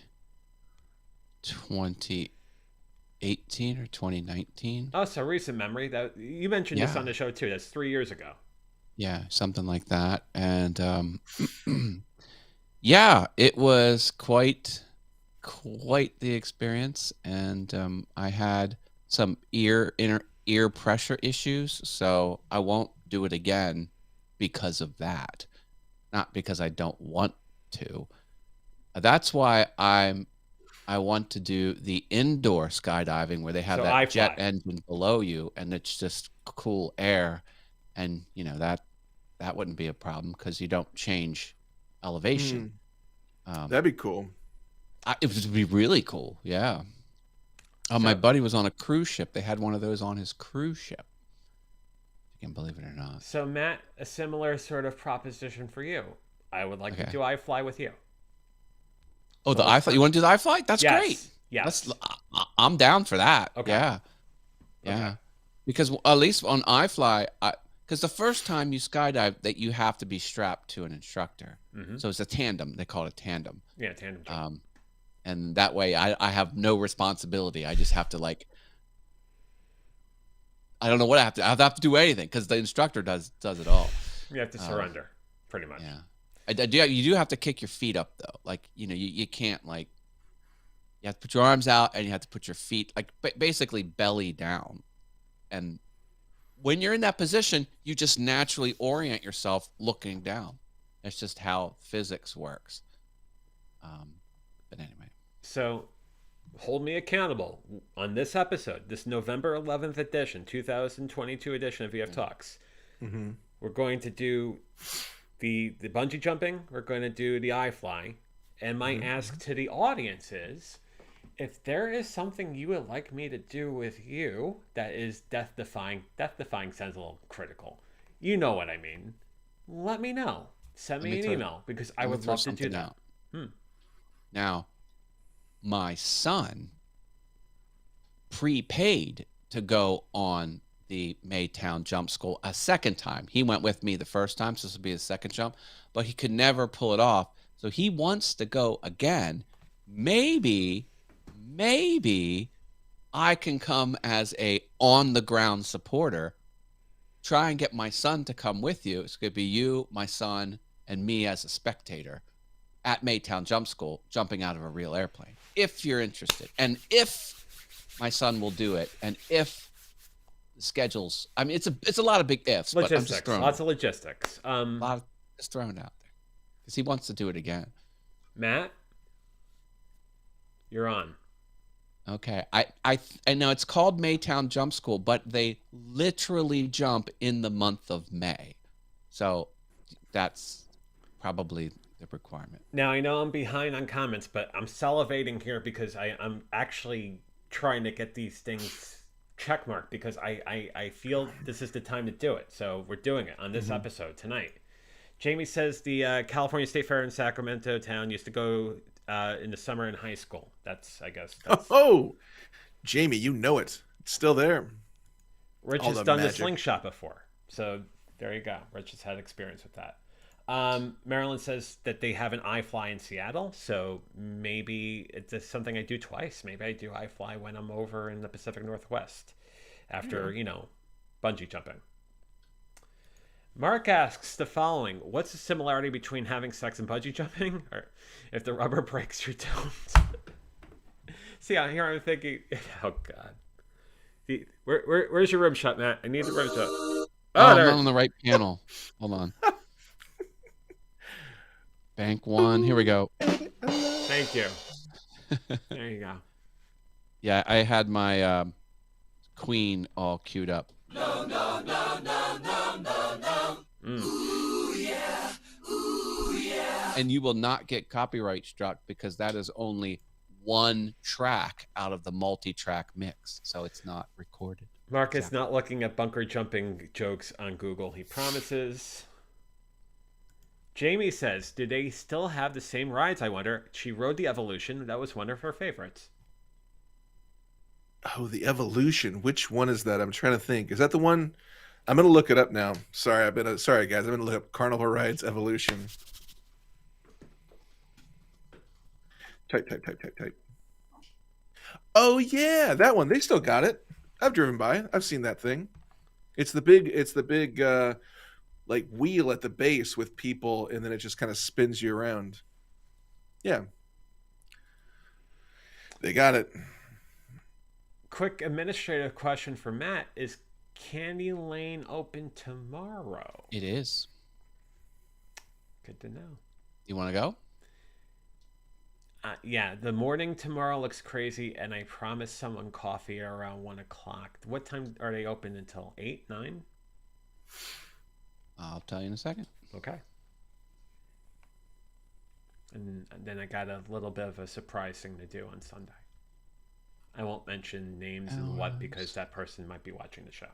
2018 or 2019. Oh, so recent memory. That you mentioned this on the show too. That's 3 years ago. Yeah, something like that. And yeah, it was quite the experience. And I had some inner ear pressure issues, so I won't do it again because of that. Not because I don't want to. That's why I want to do the indoor skydiving where they have that jet engine below you and it's just cool air, and that wouldn't be a problem because you don't change elevation. That'd be cool. It would be really cool. Yeah. My buddy was on a cruise ship. They had one of those on his cruise ship. You can believe it or not. So Matt, a similar sort of proposition for you. I would like to do iFly with you. Oh, the iFly. You want to do the iFly? That's great. Yes. I'm down for that. Okay. Yeah. Okay. Because at least on iFly, because the first time you skydive, that you have to be strapped to an instructor. Mm-hmm. So it's a tandem. They call it a tandem. Yeah, tandem jump. And that way I have no responsibility. I just have to I don't know what I have to do anything because the instructor does it all. You have to surrender, pretty much. Yeah. You do have to kick your feet up though. You can't you have to put your arms out and you have to put your feet basically belly down. And when you're in that position, you just naturally orient yourself looking down. That's just how physics works. But anyway. So hold me accountable on this episode, this November 11th edition, 2022 edition of VF Talks. Mm-hmm. We're going to do the bungee jumping. We're going to do the iFly. And my ask to the audience is, if there is something you would like me to do with you that is death-defying sounds a little critical. You know what I mean. Let me know. Send me an email because I would love to do that. Now, my son prepaid to go on the Maytown Jump School a second time. He went with me the first time, so this will be his second jump, but he could never pull it off. So he wants to go again. Maybe I can come as a on-the-ground supporter, try and get my son to come with you. It's going to be you, my son, and me as a spectator at Maytown Jump School, jumping out of a real airplane, if you're interested. And if my son will do it, and if the schedules, I mean, it's a lot of big ifs, but I'm just throwing lots of logistics. a lot of just throwing it out there because he wants to do it again. Matt, you're on. Okay, I know it's called Maytown Jump School, but they literally jump in the month of May, so that's probably the requirement. Now, I know I'm behind on comments, but I'm salivating here because I'm actually trying to get these things checkmarked because I feel this is the time to do it. So we're doing it on this episode tonight. Jamie says the California State Fair in Sacramento town used to go in the summer in high school. I guess. Oh, Jamie, you know it. It's still there. Rich has done the slingshot before. So there you go. Rich has had experience with that. Marilyn says that they have an iFly in Seattle, so maybe it's something I do twice. Maybe I do iFly when I'm over in the Pacific Northwest after, bungee jumping. Mark asks the following: what's the similarity between having sex and bungee jumping? Or if the rubber breaks, you don't. See, out here I'm thinking, oh god, where's your rim shot, Matt? I need the rim shot. Oh, Oh, I'm there. not on the right panel. Hold on. Bank one. Here we go. Thank you. There you go. Yeah, I had my Queen all queued up. And you will not get copyright struck because that is only one track out of the multi-track mix, so it's not recorded. Mark is not looking at bunker jumping jokes on Google, he promises. Jamie says, do they still have the same rides, I wonder? She rode the Evolution. That was one of her favorites. Oh, the Evolution. Which one is that? I'm trying to think. Is that the one? I'm going to look it up now. Sorry, sorry, guys. I'm going to look up Carnival Rides Evolution. Type. Oh, yeah, that one. They still got it. I've driven by. I've seen that thing. It's the big like wheel at the base with people, and then it just kind of spins you around. Yeah. They got it. Quick administrative question for Matt. Is Candy Lane open tomorrow? It is. Good to know. You want to go? Yeah, the morning tomorrow looks crazy, and I promised someone coffee around 1 o'clock. What time are they open until? 8, 9? I'll tell you in a second. Okay. And then I got a little bit of a surprise thing to do on Sunday. I won't mention names and what because that person might be watching the show.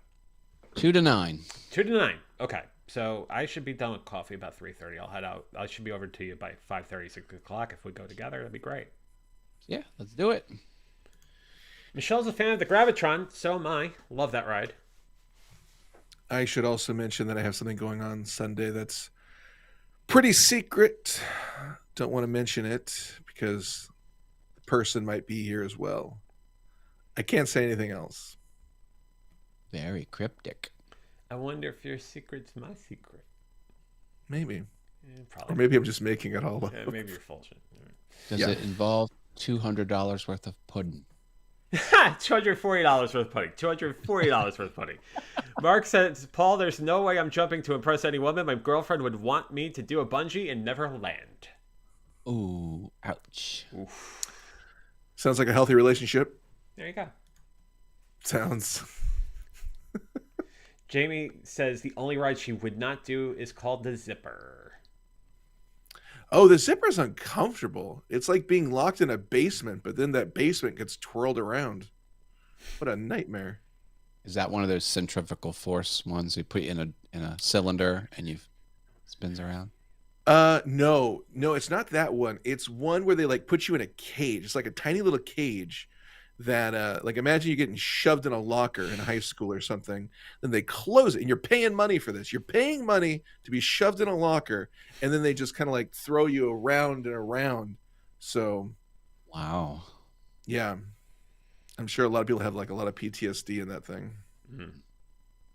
2 to 9. 2 to 9. Okay. So I should be done with coffee about 3:30. I'll head out. I should be over to you by 5:30, 6 o'clock. If we go together, that'd be great. Yeah, let's do it. Michelle's a fan of the Gravitron. So am I. Love that ride. I should also mention that I have something going on Sunday that's pretty secret. Don't want to mention it because the person might be here as well. I can't say anything else. Very cryptic. I wonder if your secret's my secret. Maybe. Yeah, probably. Or maybe I'm just making it all up. Yeah, maybe you're full shit. Does it involve $200 worth of pudding? $240 worth of pudding. $240 worth of pudding. Mark says, Paul, there's no way I'm jumping to impress any woman. My girlfriend would want me to do a bungee and never land. Ooh, ouch. Oof. Sounds like a healthy relationship. There you go. Sounds. Jamie says the only ride she would not do is called the Zipper. Oh, the zipper's uncomfortable. It's like being locked in a basement, but then that basement gets twirled around. What a nightmare. Is that one of those centrifugal force ones you put in a cylinder and you spins around? No, it's not that one. It's one where they like put you in a cage. It's like a tiny little cage that like imagine you getting shoved in a locker in high school or something. Then they close it and you're paying money for this. You're paying money to be shoved in a locker, and then they just kind of like throw you around and around. So wow. Yeah. I'm sure a lot of people have like a lot of PTSD in that thing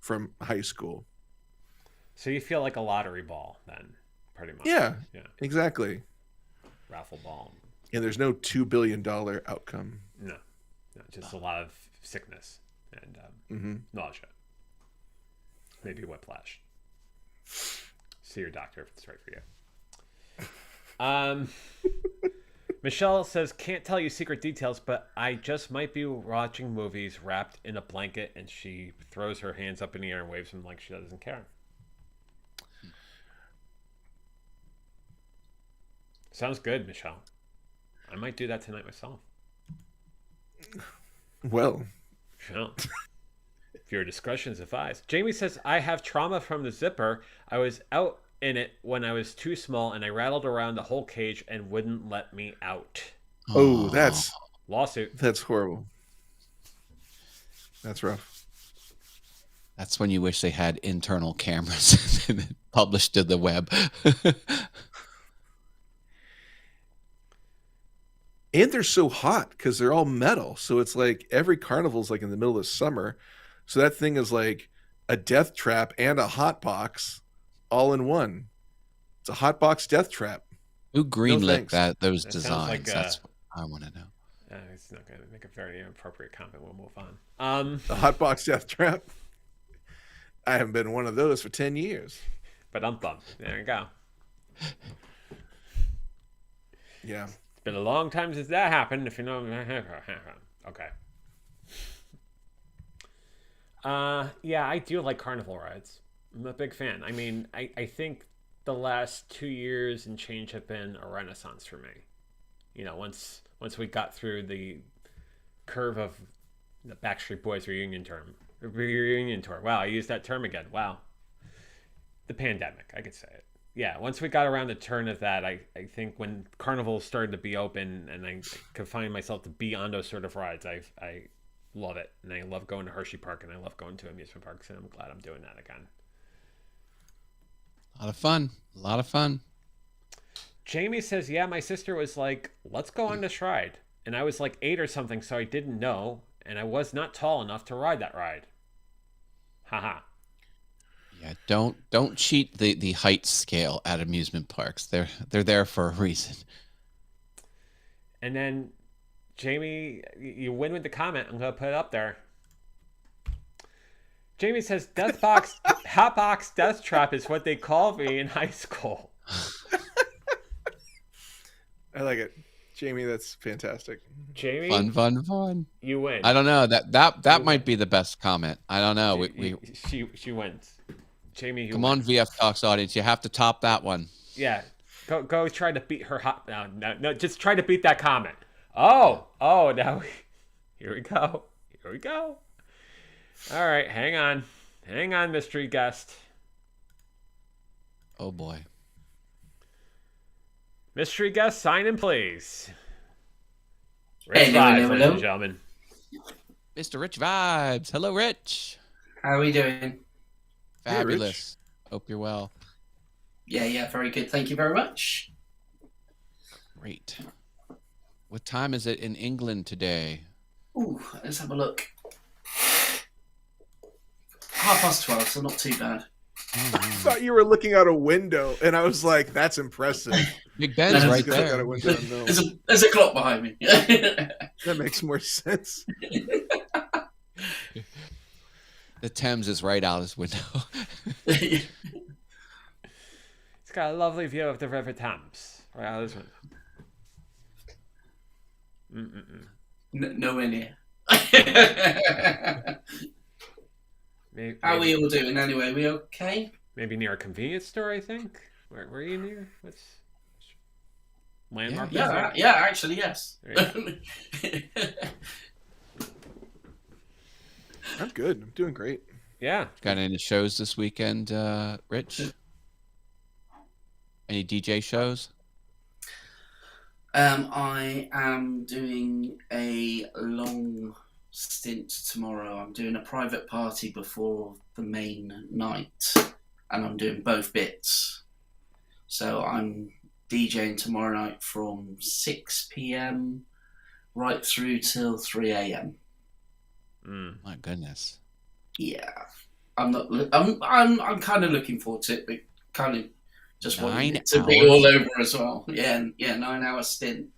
from high school. So you feel like a lottery ball then, pretty much. Yeah, exactly. Raffle ball. And there's no $2 billion outcome. No, just a lot of sickness and nausea. Maybe whiplash. See your doctor if it's right for you. Michelle says, can't tell you secret details, but I just might be watching movies wrapped in a blanket, and she throws her hands up in the air and waves them like she doesn't care. Sounds good, Michelle. I might do that tonight myself. Well. Yeah. If your discretion is advised. Jamie says, I have trauma from the zipper. I was out in it when I was too small, and I rattled around the whole cage and wouldn't let me out. Oh, that's lawsuit. That's horrible. That's rough. That's when you wish they had internal cameras and published to the web. And they're so hot because they're all metal. So it's like every carnival's like in the middle of summer. So that thing is like a death trap and a hot box. all in one. It's a hot box death trap. Who greenlit thanks. those That sounds like, designs? That's what I want to know. It's not going to make a very inappropriate comment. We'll move on. The hot box death trap. I haven't been one of those for 10 years. But there you go. Yeah. It's been a long time since that happened, if you know. Okay. Yeah, I do like carnival rides. I'm a big fan. I mean, I think the last 2 years and change have been a renaissance for me. You know, once we got through the curve of the Backstreet Boys reunion tour. Wow, I used that term again. Wow. The pandemic, I could say it. Yeah, once we got around the turn of that, I think when carnivals started to be open and I could find myself to be on those sort of rides, I love it. And I love going to Hershey Park and I love going to amusement parks, and I'm glad I'm doing that again. A lot of fun. Jamie says, yeah, my sister was like, let's go on this ride. And I was like 8 or something, so I didn't know. And I was not tall enough to ride that ride. Haha. Yeah, don't cheat the height scale at amusement parks. They're there for a reason. And then, Jamie, you win with the comment. I'm going to put it up there. Jamie says, Hotbox Death Trap is what they called me in high school. I like it. Jamie, that's fantastic. Jamie, Fun. you win. I don't know. That might be the best comment. I don't know. She wins. Jamie, come on, VF Talks audience. You have to top that one. Yeah. Go try to beat her no, just try to beat that comment. Oh, now here we go. All right, hang on, mystery guest. Oh boy. Mystery guest, sign in, please. Hey, Rich Vibes, hello. ladies and gentlemen. Mr. Rich Vibes. Hello, Rich. How are we doing? Fabulous. Hope you're well. Yeah, very good. Thank you very much. Great. What time is it in England today? Ooh, let's have a look. 12:30, so not too bad. I thought you were looking out a window, and I was like, that's impressive. Big Ben's No, right Look out there. a window, no. There's a clock behind me. That makes more sense. The Thames is right out his window. It's got a lovely view of the River Thames. Right out this window. Nowhere near. Maybe, How are we all doing anyway? We okay? Maybe near a convenience store, I think. Where are you near? What's landmark? Yeah, actually, yes. I'm good. I'm doing great. Yeah. Got any shows this weekend, Rich? Any DJ shows? I am doing a long stint tomorrow. I'm doing a private party before the main night, and I'm doing both bits. So I'm DJing tomorrow night from 6 p.m. right through till 3 a.m. My goodness. Yeah, I'm kind of looking forward to it, but kind of just wanting it to be all over as well. Yeah, 9-hour stint.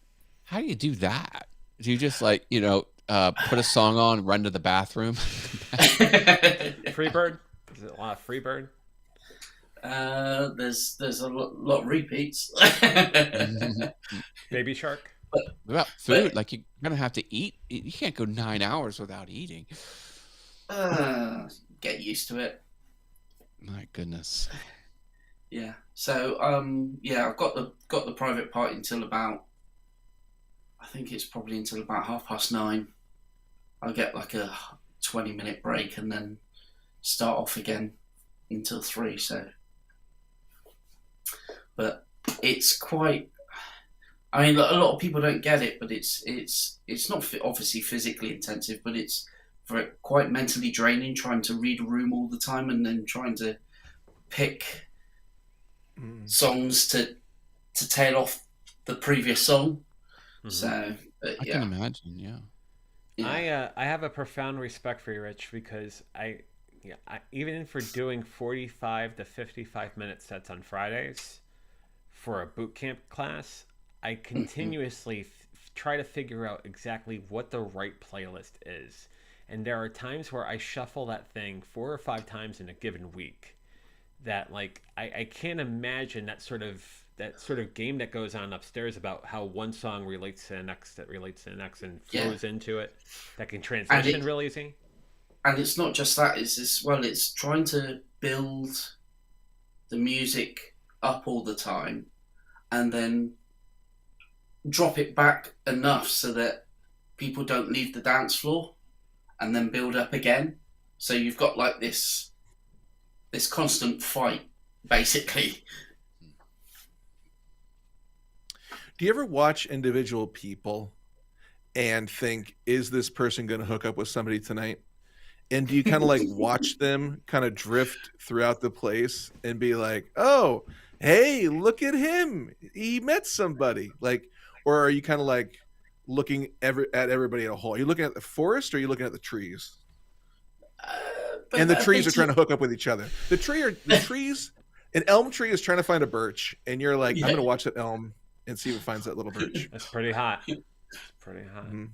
How do you do that? Do you just put a song on, run to the bathroom? Freebird? Is it a lot of Freebird? There's a lot of repeats. Baby Shark? What about food? Like, you're gonna have to eat. You can't go 9 hours without eating. Get used to it. My goodness. Yeah. So I've got the private party until about, I think it's probably until about 9:30. I'll get like a 20-minute break and then start off again until 3. So, but it's quite. I mean, a lot of people don't get it, but it's not obviously physically intensive, but it's quite mentally draining trying to read a room all the time and then trying to pick songs to tail off the previous song. Mm-hmm. So, I can imagine, yeah. I have a profound respect for you, Rich, because I Yeah, even for doing 45 to 55-minute sets on Fridays for a boot camp class, I continuously try to figure out exactly what the right playlist is. And there are times where I shuffle that thing 4 or 5 times in a given week. That like I can't imagine that sort of game that goes on upstairs about how one song relates to the next, that relates to the next, and flows into it. That can transition real easy. And it's not just that, it's trying to build the music up all the time and then drop it back enough so that people don't leave the dance floor and then build up again. So you've got like this constant fight, basically. Do you ever watch individual people and think, is this person going to hook up with somebody tonight? And do you kind of like watch them kind of drift throughout the place and be like, oh, hey, look at him. He met somebody. Like, or are you kind of like looking at everybody in a whole? Are you looking at the forest or are you looking at the trees? And the trees are trying to hook up with each other. The trees, an elm tree is trying to find a birch, and you're like, I'm going to watch that elm and see if it finds that little birch. That's pretty hot. It's pretty hot. Mm-hmm.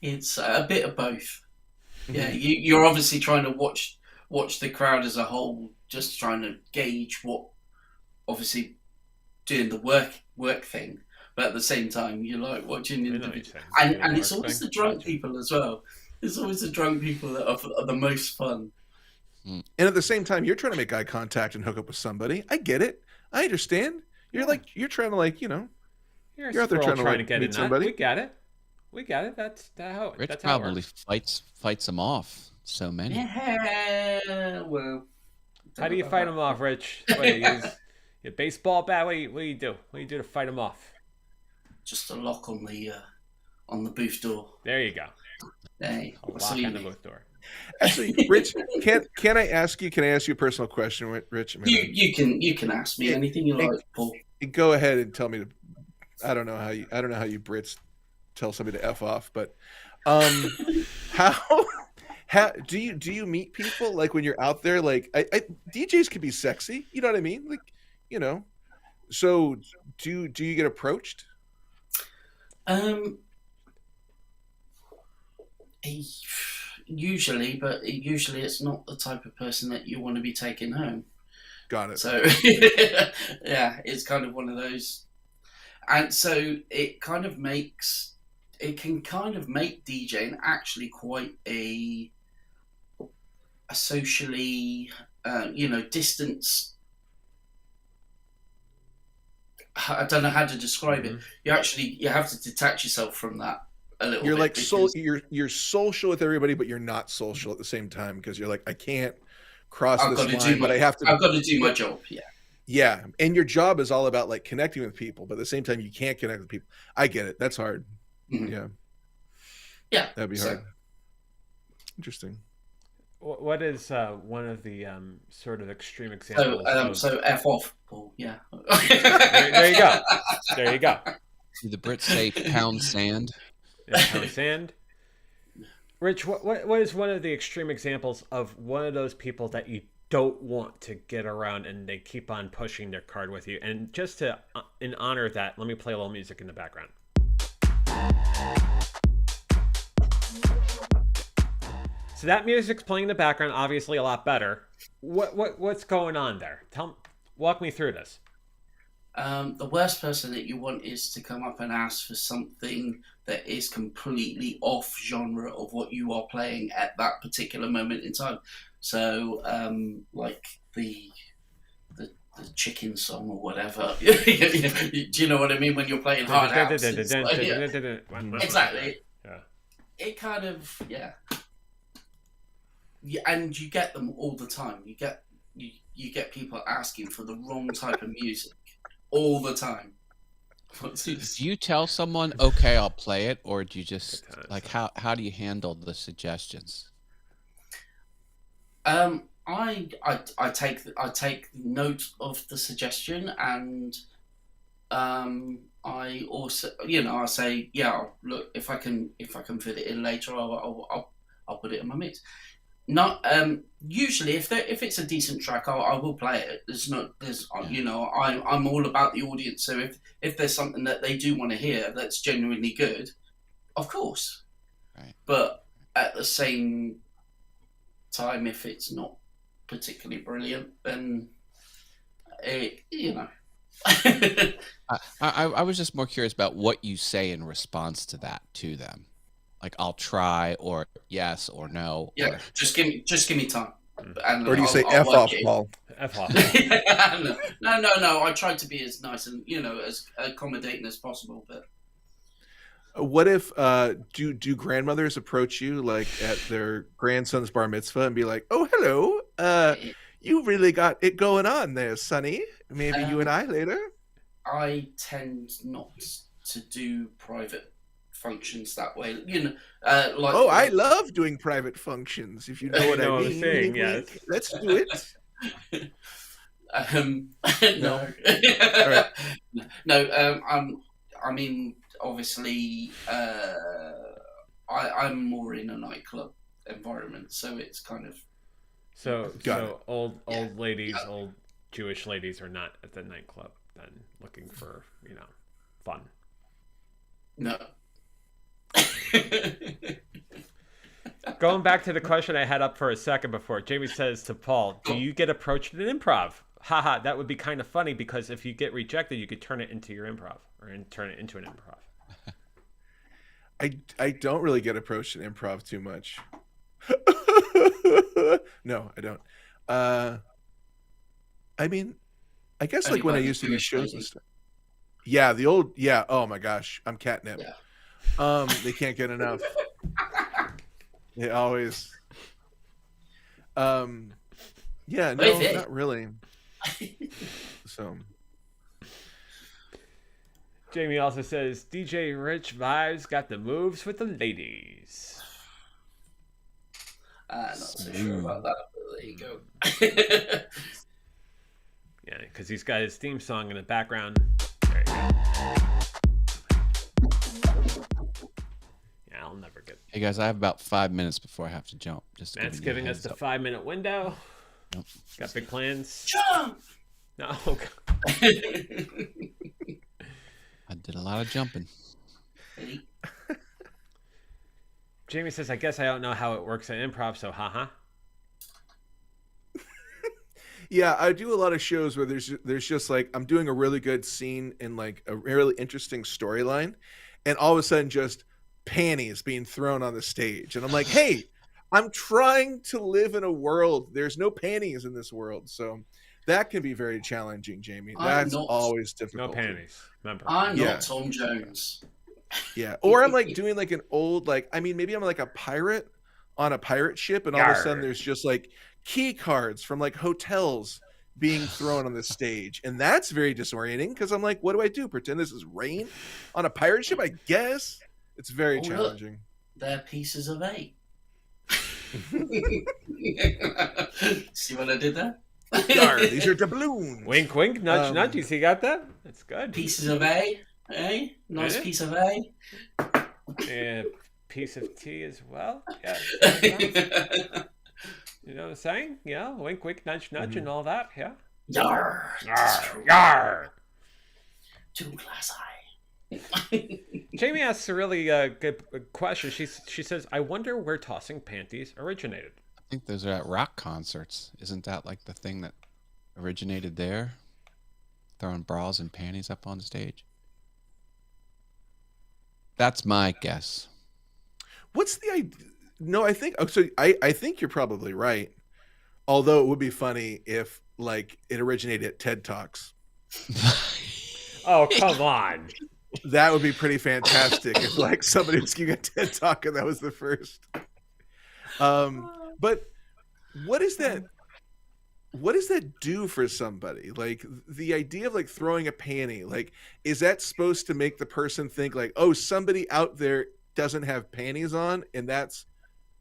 It's a bit of both. Yeah, you're obviously trying to watch the crowd as a whole, just trying to gauge what, obviously, doing the work thing, but at the same time you're like watching individuals, and it's always the drunk people as well. It's always the drunk people that are the most fun. And at the same time, you're trying to make eye contact and hook up with somebody. I get it. I understand. You're trying to you're out there trying to get meet somebody. We got it. That's how. Rich that's how it probably works. fights them off. So many. Yeah, well. How do you fight them off, Rich? What, you use a baseball bat? What do you do? What do you do to fight them off? Just a lock on the booth door. There you go. Hey, a lock on the booth door. Actually, Rich, can I ask you a personal question, Rich? You can ask me anything you like, Paul. Go ahead and tell me. I don't know how you Brits tell somebody to F off, but how do you meet people like when you're out there? Like DJs can be sexy, you know what I mean? Like, so do you get approached? Usually, but usually it's not the type of person that you want to be taking home. Got it. So yeah, it's kind of one of those, and so it can kind of make DJing actually quite a socially, distance. I don't know how to describe it. You have to detach yourself from that a little you're bit. You're social with everybody, but you're not social at the same time because you're like, I can't cross this line, but I've got to do my job. Yeah, and your job is all about like connecting with people, but at the same time you can't connect with people. I get it. That's hard. Mm-hmm. Yeah, that'd be hard. Interesting. What is one of the sort of extreme examples? So F off, Paul. Yeah. there you go. There you go. Do the Brits say pound sand? Yeah, pound sand. Rich, what is one of the extreme examples of one of those people that you don't want to get around and they keep on pushing their card with you? And just to in honor of that, let me play a little music in the background. So that music's playing in the background, obviously a lot better. What's going on there? Walk me through this. The worst person that you want is to come up and ask for something that is completely off genre of what you are playing at that particular moment in time. So, like the chicken song or whatever. Do you know what I mean? When you're playing hard house. Exactly. Yeah. It kind of, yeah. And you get them all the time. You get people asking for the wrong type of music all the time. Do you tell someone, okay, I'll play it, or do you just like how do you handle the suggestions? I take note of the suggestion, and I also I say, yeah, look, if I can fit it in later, I'll put it in my mix. Not usually if it's a decent track, I will play it. I'm all about the audience. So if there's something that they do want to hear that's genuinely good, of course. Right. But at the same time, if it's not particularly brilliant, then I was just more curious about what you say in response to that to them. Like, I'll try, or yes, or no. Yeah, or... just give me time. And Or do you say I'll F work off, it. Paul? F off. No. I tried to be as nice and as accommodating as possible. But What if do grandmothers approach you like at their grandson's bar mitzvah and be like, "Oh, hello, you really got it going on there, Sonny. Maybe you and I later." I tend not to do private functions that way. I love doing private functions. If you know what I what I'm mean. saying, Wink, yes. wink. Let's do it. No. All right. No. I mean, obviously, I'm more in a nightclub environment, so it's kind of So old Yeah. ladies, old Jewish ladies are not at the nightclub then looking for fun. no. Going back to the question I had up for a second before, Jamie says to Paul, "Do you get approached in improv?" Haha, that would be kind of funny because if you get rejected, you could turn it into your improv or turn it into an improv. I don't really get approached in improv too much. No, I don't. I mean, I guess Only like when I by the used to do Jewish shows lady. and stuff. Yeah, oh my gosh, I'm catnip. Yeah. They can't get enough. They always yeah, no, Maybe. not really. So Jamie also says, DJ Rich Vibes got the moves with the ladies. Not so sure about that, but there you go. Yeah, because he's got his theme song in the background. There you go. Yeah, I'll never get. Hey guys, I have about 5 minutes before I have to jump. Matt's giving us the 5-minute window. Nope. Got big plans. Jump! No. I did a lot of jumping. Jamie says, "I guess I don't know how it works in improv, so haha." yeah, I do a lot of shows where there's just like I'm doing a really good scene in like a really interesting storyline, and all of a sudden just panties being thrown on the stage, and I'm like, hey, I'm trying to live in a world. There's no panties in this world, so that can be very challenging, Jamie. That's always No difficult. panties. Remember. I'm Yeah. not Tom Jones. Yeah, or I'm like doing like an old maybe I'm like a pirate on a pirate ship, and all of a sudden Yarr. there's just like key cards from like hotels being thrown on the stage, and that's very disorienting because I'm like, what do I do? Pretend this is rain on a pirate ship? I guess it's very Oh, look. challenging. They're pieces of eight. See what I did there? Yarr, these are doubloons. Wink, wink, nudge, nudge. You see, you got that? That's good. Pieces of A, eh? Nice Yeah. piece of A. And a piece of tea as well. Yeah. You know what I'm saying? Yeah. Wink, wink, nudge, nudge, and all that. Yeah. Yar. Yar, yar. Two glass eye. Jamie asks a really good question. She says, "I wonder where tossing panties originated." I think those are at rock concerts. Isn't that like the thing that originated there? Throwing bras and panties up on stage? That's my guess. What's the idea? No, I think I think you're probably right. Although it would be funny if like it originated at TED Talks. Oh, come on. That would be pretty fantastic if like somebody was giving a TED Talk and that was the first. But what is that? What does that do for somebody? Like the idea of like throwing a panty, like is that supposed to make the person think like, oh, somebody out there doesn't have panties on and that's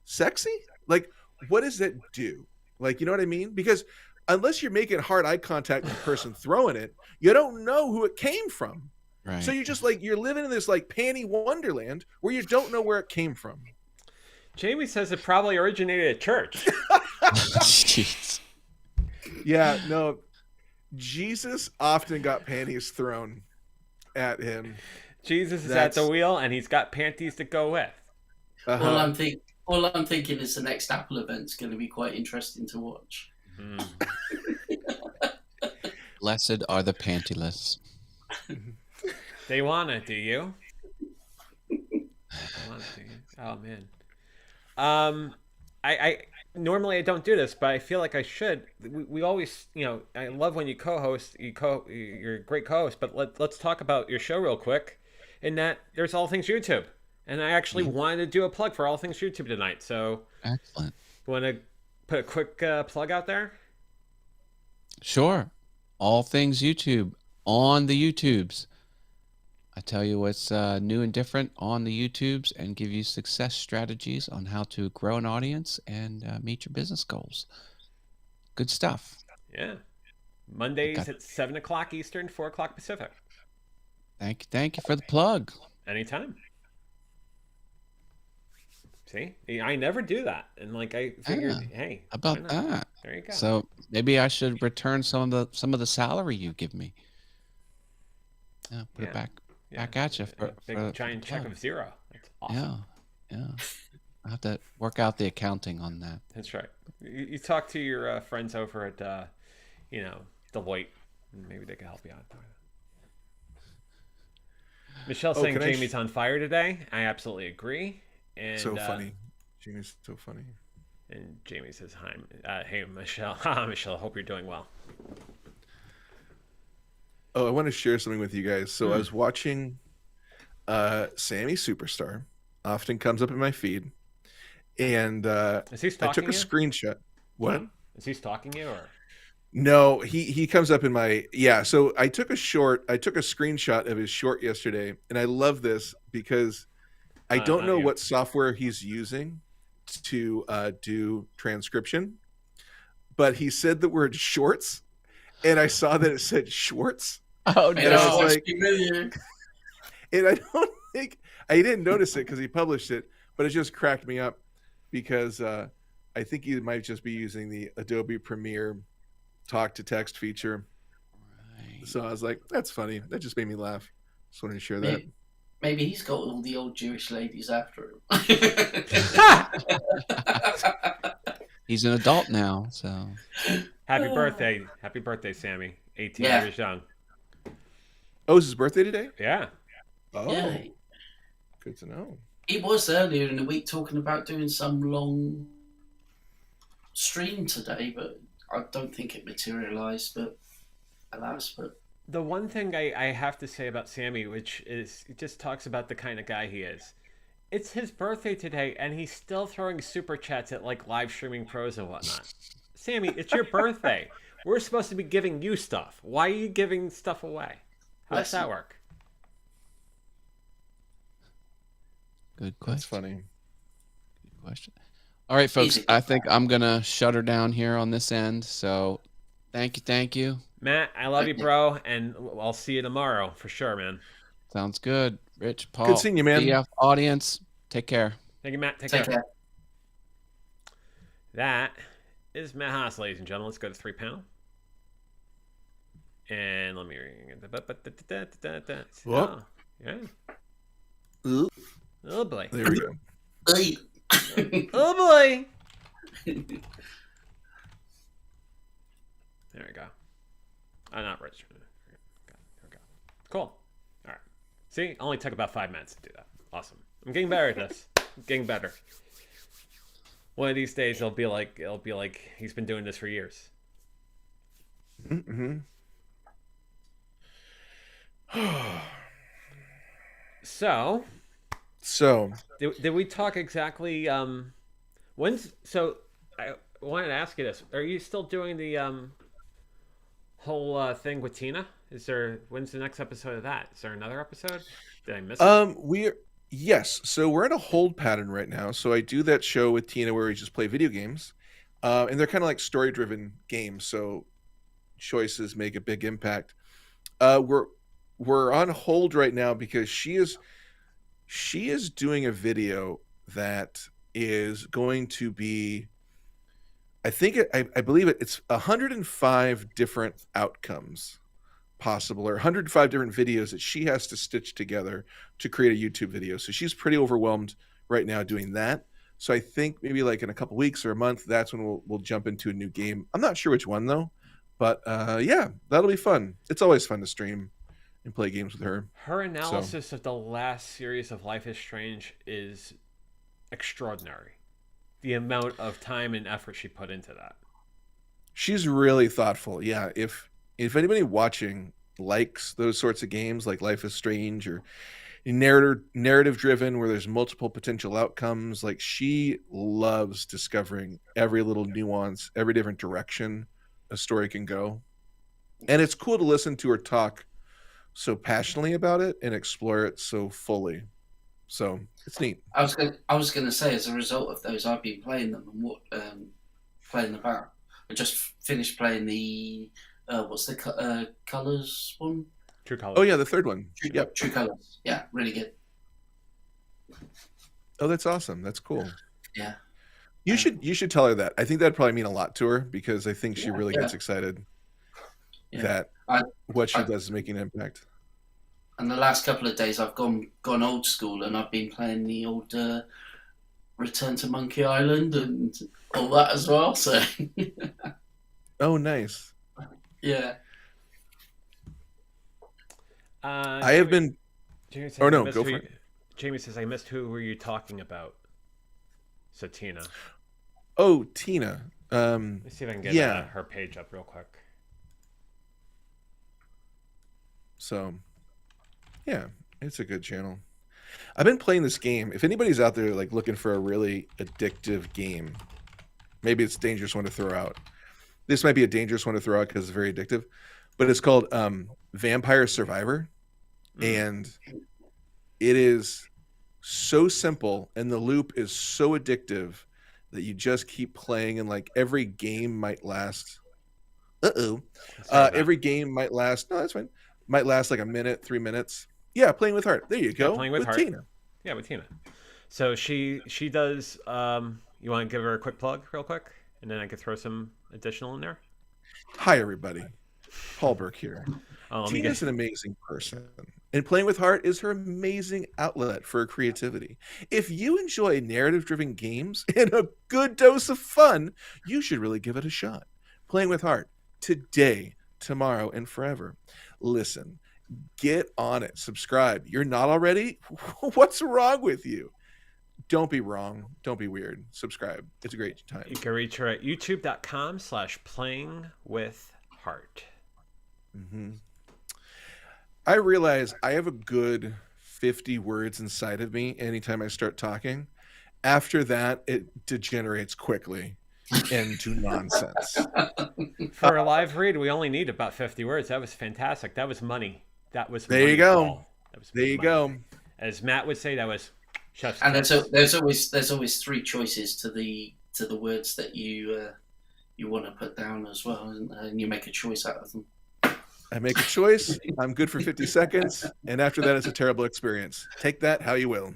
sexy? Like what does that do? Like, you know what I mean? Because unless you're making hard eye contact with the person throwing it, you don't know who it came from. Right. So you're just like you're living in this like panty wonderland where you don't know where it came from. Jamie says it probably originated at church. Jeez. Yeah, no. Jesus often got panties thrown at him. Jesus is at the That's wheel, and he's got panties to go with. uh-huh. All I'm thinking is the next Apple event's going to be quite interesting to watch. Mm. Blessed are the pantyless. They want it, do you? They want it, do you? Oh man. I normally I don't do this, but I feel like I should. We always, I love when you co-host. You're a great co-host, but let's talk about your show real quick. In that, there's All Things YouTube, and I actually wanted to do a plug for All Things YouTube tonight. So, Excellent. you want to put a quick plug out there? Sure. All Things YouTube on the YouTubes. I tell you what's new and different on the YouTubes and give you success strategies on how to grow an audience and meet your business goals. Good stuff. Yeah. Mondays at 7:00 Eastern, 4:00 Pacific. Thank you for the plug. Anytime. See, I never do that, and I figured, hey, How about why not? that? There you go. So maybe I should return some of the salary you give me. Yeah, put it back at you for big giant check of $0. That's awesome. Yeah. I have to work out the accounting on that. That's right. You talk to your friends over at, Deloitte. Maybe they can help you out. Michelle saying Jamie's on fire today. I absolutely agree. And So funny. Jamie's so funny. And Jamie says, hi. Hey, Michelle. Haha, Michelle. Hope you're doing well. Oh, I want to share something with you guys. So I was watching Sammy Superstar. Often comes up in my feed. And Is he I stalking took a you? screenshot. What? Is he stalking you or? No, he comes up in my so I took a screenshot of his short yesterday, and I love this because I don't know what software he's using to do transcription, but he said the word shorts, and I saw that it said Schwartz. Oh And I was like, and I didn't notice it because he published it, but it just cracked me up because I think he might just be using the Adobe Premiere talk to text feature. Right. So I was like, that's funny. That just made me laugh. Just wanted to share that. Maybe he's got all the old Jewish ladies after him. He's an adult now, so. Happy birthday, Sammy. 18 years young. Oh, it's his birthday today? Yeah. Oh, yeah. Good to know. He was earlier in the week talking about doing some long stream today, but I don't think it materialized, but alas. But the one thing I have to say about Sammy, which is, it just talks about the kind of guy he is. It's his birthday today, and he's still throwing super chats at live streaming pros and whatnot. Sammy, it's your birthday. We're supposed to be giving you stuff. Why are you giving stuff away? How does that work? Good question. That's funny. Good question. All right, folks. I think I'm gonna shut her down here on this end. So, thank you, Matt. I love you, bro, and I'll see you tomorrow for sure, man. Sounds good. Rich, Paul, Good seeing you, man. BF audience, take care. Thank you, Matt. Take take care. care. That is Matt Haas, ladies and gentlemen. Let's go to 3 panel. And let me Whoa. yeah. Ooh, Oh boy. there we go. Oh boy. There we go. I'm not rich. There we go. Cool. All right. See, only took about 5 minutes to do that. Awesome. I'm getting better at this. I'm getting better. One of these days, it'll be like he's been doing this for years. Mm-hmm. So did we talk exactly when's so I wanted to ask you this. Are you still doing the whole thing with Tina? When's the next episode of that? Is there another episode? Did I miss it? Yes. So we're in a hold pattern right now. So I do that show with Tina where we just play video games. And they're kind of like story driven games. So choices make a big impact. We're on hold right now because she is doing a video that is going to be, I believe it's 105 different outcomes possible, or 105 different videos that she has to stitch together to create a YouTube video. So she's pretty overwhelmed right now doing that. So I think maybe like in a couple weeks or a month, that's when we'll jump into a new game. I'm not sure which one though, but yeah, that'll be fun. It's always fun to stream and play games with her. Her analysis of the last series of Life is Strange is extraordinary. The amount of time and effort she put into that. She's really thoughtful. Yeah, if anybody watching likes those sorts of games like Life is Strange or narrative driven where there's multiple potential outcomes, like she loves discovering every little nuance, every different direction a story can go. And it's cool to listen to her talk so passionately about it and explore it so fully. So it's neat. I was gonna say, as a result of those, I've been playing them and playing them out. I just finished playing the what's the colors one? True Colors. Oh yeah, the third one. Yep. True Colors. Yeah, really good. Oh, that's awesome. That's cool. Yeah. You should tell her that. I think that'd probably mean a lot to her because I think she really gets excited that what she does is making an impact. And the last couple of days, I've gone old school, and I've been playing the old Return to Monkey Island and all that as well. So. Oh, nice. Yeah. I have been. Jamie says, Oh no, go for it. Jamie says, "I missed who were you talking about?" So Tina. Oh, Tina. Let me see if I can get her page up real quick. So, yeah, it's a good channel. I've been playing this game. If anybody's out there like looking for a really addictive game, maybe it's a dangerous one to throw out. This might be a dangerous one to throw out because it's very addictive, but it's called Vampire Survivor, and it is so simple, and the loop is so addictive that you just keep playing, and like every game might last. Every game might last. No, that's fine. Might last like a minute, 3 minutes. Yeah, Playing with Heart. There you go. Yeah, Playing with Heart. Tina. Yeah, with Tina. So she does. You want to give her a quick plug, real quick, and then I could throw some additional in there. Hi, everybody. Paul Burke here. Tina's an amazing person, and Playing with Heart is her amazing outlet for creativity. If you enjoy narrative-driven games and a good dose of fun, you should really give it a shot. Playing with Heart, today, tomorrow, and forever. Listen, get on it. Subscribe. You're not already? What's wrong with you? Don't be wrong. Don't be weird. Subscribe. It's a great time. You can reach her at youtube.com/playingwithheart. Mm-hmm. I realize I have a good 50 words inside of me anytime I start talking. After that, it degenerates quickly into nonsense. For a live read, we only need about 50 words. That was fantastic. That was money. That was there money, you go. Paul. That was there you money. go. As Matt would say, that was chef's And kiss. there's always three choices to the words that you want to put down as well, and you make a choice out of them. I make a choice. I'm good for 50 seconds, and after that, it's a terrible experience. Take that how you will.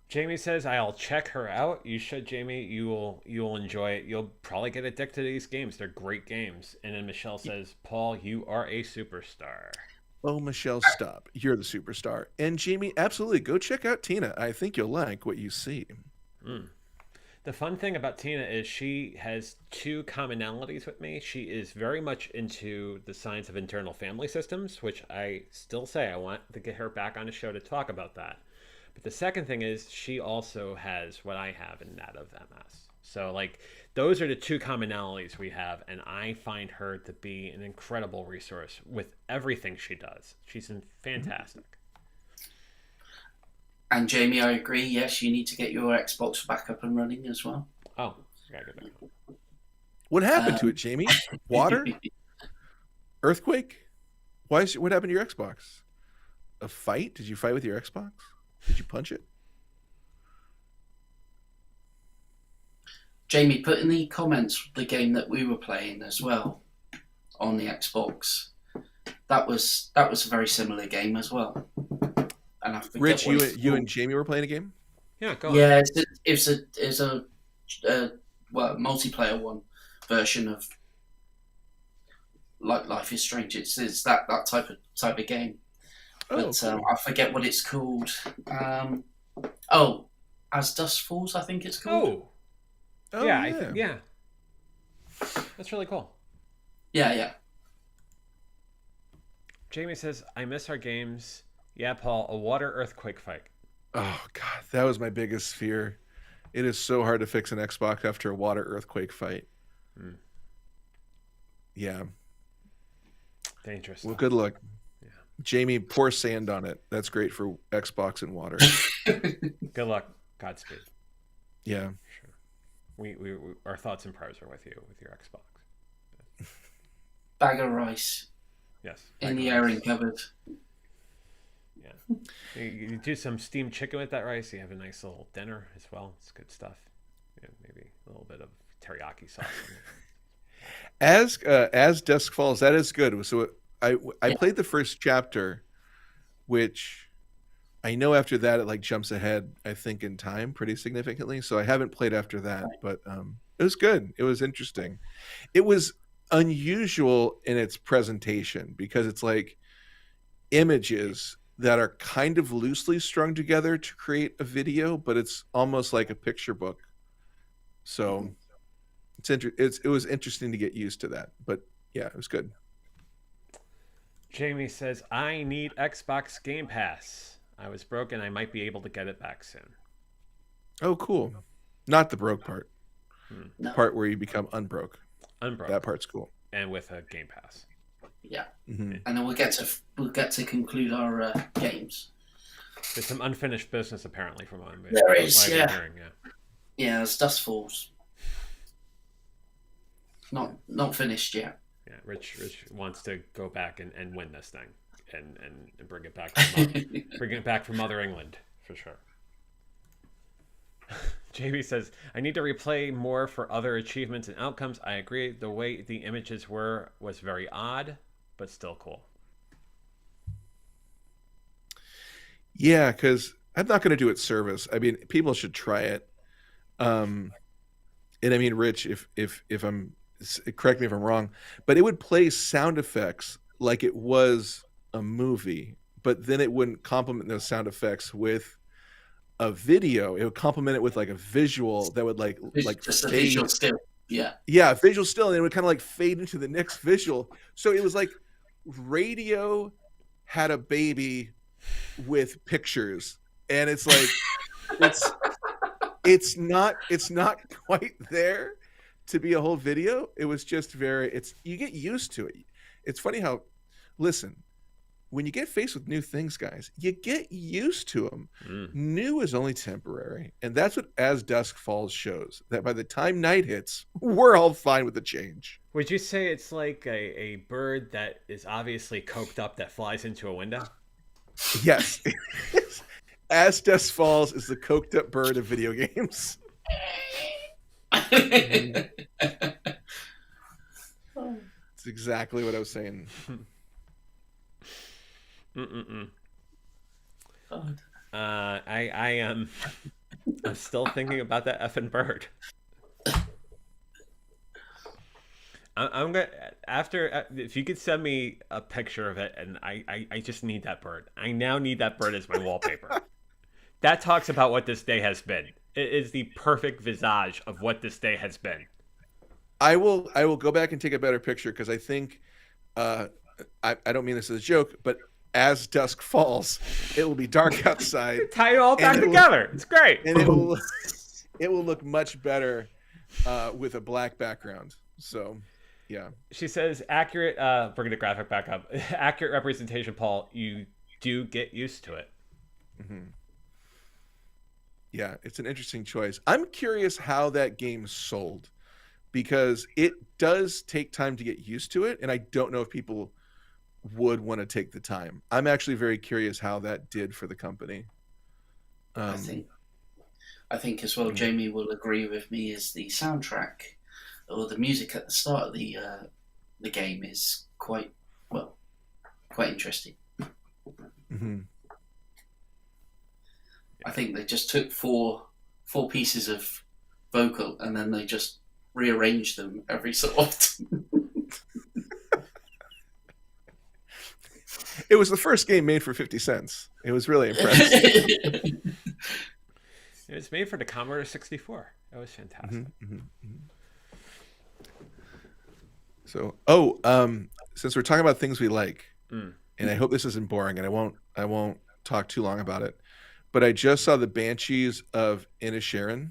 Jamie says, "I'll check her out." You should, Jamie. You'll enjoy it. You'll probably get addicted to these games. They're great games. And then Michelle says, "Paul, you are a superstar." Oh, Michelle, stop. You're the superstar. And Jamie, absolutely, go check out Tina. I think you'll like what you see. The fun thing about Tina is she has two commonalities with me. She is very much into the science of internal family systems, which I still say I want to get her back on the show to talk about that. But the second thing is she also has what I have in that of MS. So like those are the two commonalities we have, and I find her to be an incredible resource with everything she does. She's fantastic. And Jamie, I agree. Yes, you need to get your Xbox back up and running as well. Oh, gotta go back. What happened to it, Jamie? Water? Earthquake? What happened to your Xbox? A fight? Did you fight with your Xbox? Did you punch it? Jamie, put in the comments the game that we were playing as well on the Xbox. That was a very similar game as well. And I forget Rich, you and Jamie were playing a game? Yeah, go on. Yeah, it's a well, multiplayer one version of like Life is Strange. It's that type of game, Oh, but cool. I forget what it's called. Oh, As Dusk Falls, I think it's called. Oh, Oh, yeah, yeah. yeah. That's really cool. Yeah. Jamie says, I miss our games. Yeah, Paul, a water earthquake fight. Oh God, that was my biggest fear. It is so hard to fix an Xbox after a water earthquake fight. Hmm. Yeah. Dangerous. Well, Stuff. good luck. Yeah. Jamie, pour sand on it. That's great for Xbox and water. Good luck. Godspeed. Yeah. Sure. We our thoughts and prayers are with you with your Xbox. Bag of rice Yes. in the airing cupboard. Yeah. You do some steamed chicken with that rice. You have a nice little dinner as well. It's good stuff. Yeah, maybe a little bit of teriyaki sauce. As Dusk Falls, that is good. So I Yeah. played the first chapter, which I know after that it like jumps ahead, I think, in time pretty significantly. So I haven't played after that, but it was good. It was interesting. It was unusual in its presentation because it's like images that are kind of loosely strung together to create a video, but it's almost like a picture book. So it was interesting to get used to that. But yeah, it was good. Jamie says, I need Xbox Game Pass. I was broken. I might be able to get it back soon. Oh, cool. Not the broke part. Hmm. The part where you become unbroke. Unbroken. That part's cool. And with a Game Pass. Yeah. Mm-hmm. And then we'll get to conclude our games. There's some unfinished business apparently from what There is, I've been yeah. hearing, Yeah, As Dust Falls. Not finished yet. Yeah, Rich wants to go back and win this thing and bring it back from bring it back from Mother England for sure. JB says, I need to replay more for other achievements and outcomes. I agree. The way the images was very odd, but still cool. Yeah, because I'm not going to do it service. I mean, people should try it. And I mean, Rich, if I'm correct me if I'm wrong, but it would play sound effects like it was a movie, but then it wouldn't complement those sound effects with a video. It would complement it with like a visual that would like just a fade. visual still. Yeah. Yeah, visual still, and it would kind of like fade into the next visual. So it was like radio had a baby with pictures, and it's like it's not quite there to be a whole video. It was just you get used to it. It's funny how, listen, when you get faced with new things, guys, you get used to them. New is only temporary, and that's what As Dusk Falls shows, that by the time night hits, we're all fine with the change. Would you say it's like a bird that is obviously coked up that flies into a window? Yes. As Dusk Falls is the coked up bird of video games. It's exactly what I was saying. I am I'm still thinking about that effing bird. I'm gonna after if you could send me a picture of it, and I just need that bird. I now need that bird as my wallpaper. That talks about what this day has been. It is the perfect visage of what this day has been. I will go back and take a better picture because I think I don't mean this as a joke, but as dusk falls, it will be dark outside. Tie it all back together. It's great. And it will look much better with a black background. So, yeah. She says accurate. Bring the graphic back up. Accurate representation, Paul. You do get used to it. Mm-hmm. Yeah, it's an interesting choice. I'm curious how that game sold, because it does take time to get used to it, and I don't know if people would want to take the time. I'm actually very curious how that did for the company. I think as well, Jamie will agree with me, is the soundtrack or the music at the start of the game is quite interesting. Mm-hmm. I think they just took four pieces of vocal and then they just rearranged them every so often. It was the first game made for 50 cents. It was really impressive. It was made for the Commodore 64. That was fantastic. So, since we're talking about things we like, and I hope this isn't boring, and I won't talk too long about it, but I just saw the Banshees of Inisherin.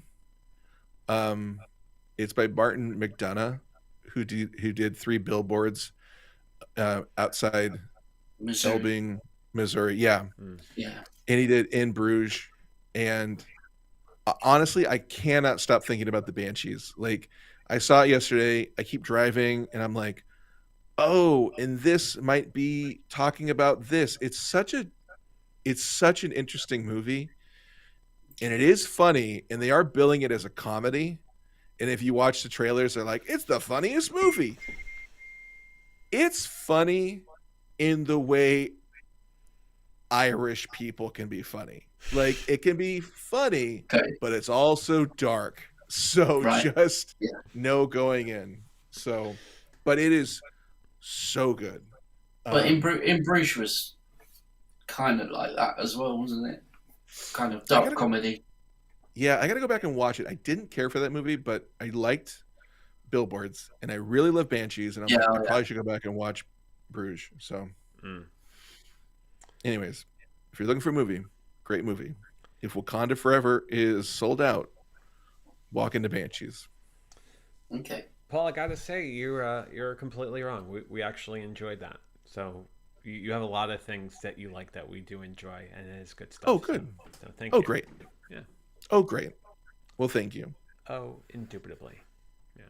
It's by Martin McDonough, who did 3 billboards outside Missouri. Elbing, Missouri. Yeah. Yeah. And he did In Bruges. And honestly, I cannot stop thinking about the Banshees. Like, I saw it yesterday. I keep driving and I'm like, oh, and this might be talking about this. It's such an interesting movie. And it is funny. And they are billing it as a comedy. And if you watch the trailers, they're like, it's the funniest movie. It's funny in the way Irish people can be funny. Like, it can be funny, but it's also dark. So just no going in. So, but it is so good. But In Bruges was kind of like that as well, wasn't it? Kind of dark comedy. Yeah, I got to go back and watch it. I didn't care for that movie, but I liked Billboards, and I really love Banshees, and I probably should go back and watch Bruges. So, anyways, if you're looking for a movie, great movie. If Wakanda Forever is sold out, walk into Banshees. Okay. Paul, I gotta say, you're completely wrong. We actually enjoyed that. So you have a lot of things that you like that we do enjoy, and it is good stuff. Oh, good. So thank you. Oh, great. Yeah. Oh, great. Well, thank you. Oh, indubitably. Yeah.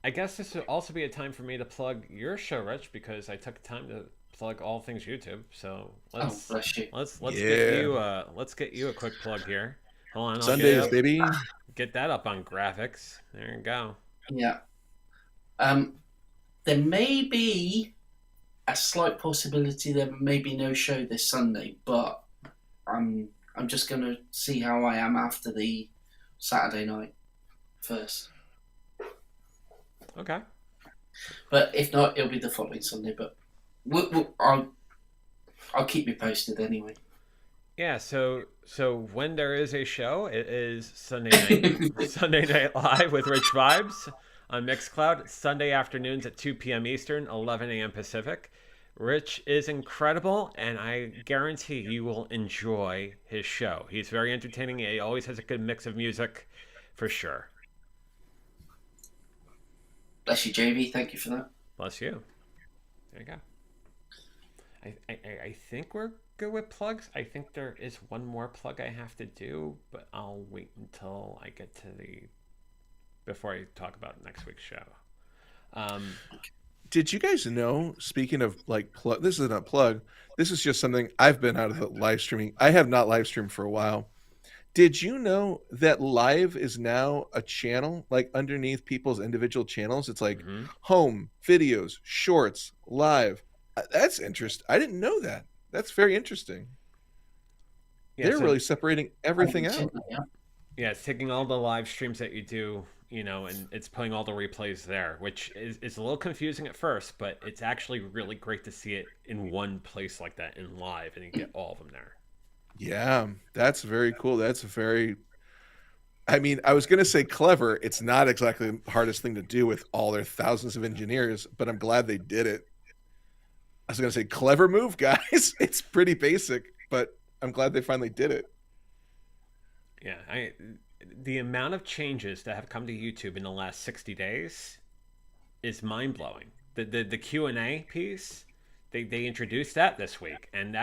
I guess this would also be a time for me to plug your show, Rich, because I took time to plug all things YouTube. So let's get you a quick plug here. Hold on, Sundays, baby. Get that up on graphics. There you go. Yeah. There may be a slight possibility there may be no show this Sunday, but I'm just gonna see how I am after the Saturday night first. Okay. But if not, it'll be the following Sunday. But I'll keep you posted anyway. Yeah. So when there is a show, it is Sunday night. Sunday Night Live with Rich Vibes on Mixcloud. Sunday afternoons at 2 p.m. Eastern, 11 a.m. Pacific. Rich is incredible, and I guarantee you will enjoy his show. He's very entertaining. He always has a good mix of music, for sure. Bless you, JV. Thank you for that. Bless you. There you go. I think we're good with plugs. I think there is one more plug I have to do, but I'll wait until I get to before I talk about next week's show. Did you guys know, speaking of like plug, this isn't a plug, this is just something I've been out of the live streaming. I have not live streamed for a while. Did you know that live is now a channel, like underneath people's individual channels? It's like home, videos, shorts, live. That's interesting. I didn't know that. That's very interesting. Yeah, they're really separating everything out. Yeah, it's taking all the live streams that you do, and it's putting all the replays there, which is a little confusing at first, but it's actually really great to see it in one place like that in live, and you get all of them there. Yeah, that's very cool. I was going to say clever. It's not exactly the hardest thing to do with all their thousands of engineers, but I'm glad they did it. I was going to say clever move, guys. It's pretty basic, but I'm glad they finally did it. Yeah, the amount of changes that have come to YouTube in the last 60 days is mind-blowing. The Q&A piece, they introduced that this week, and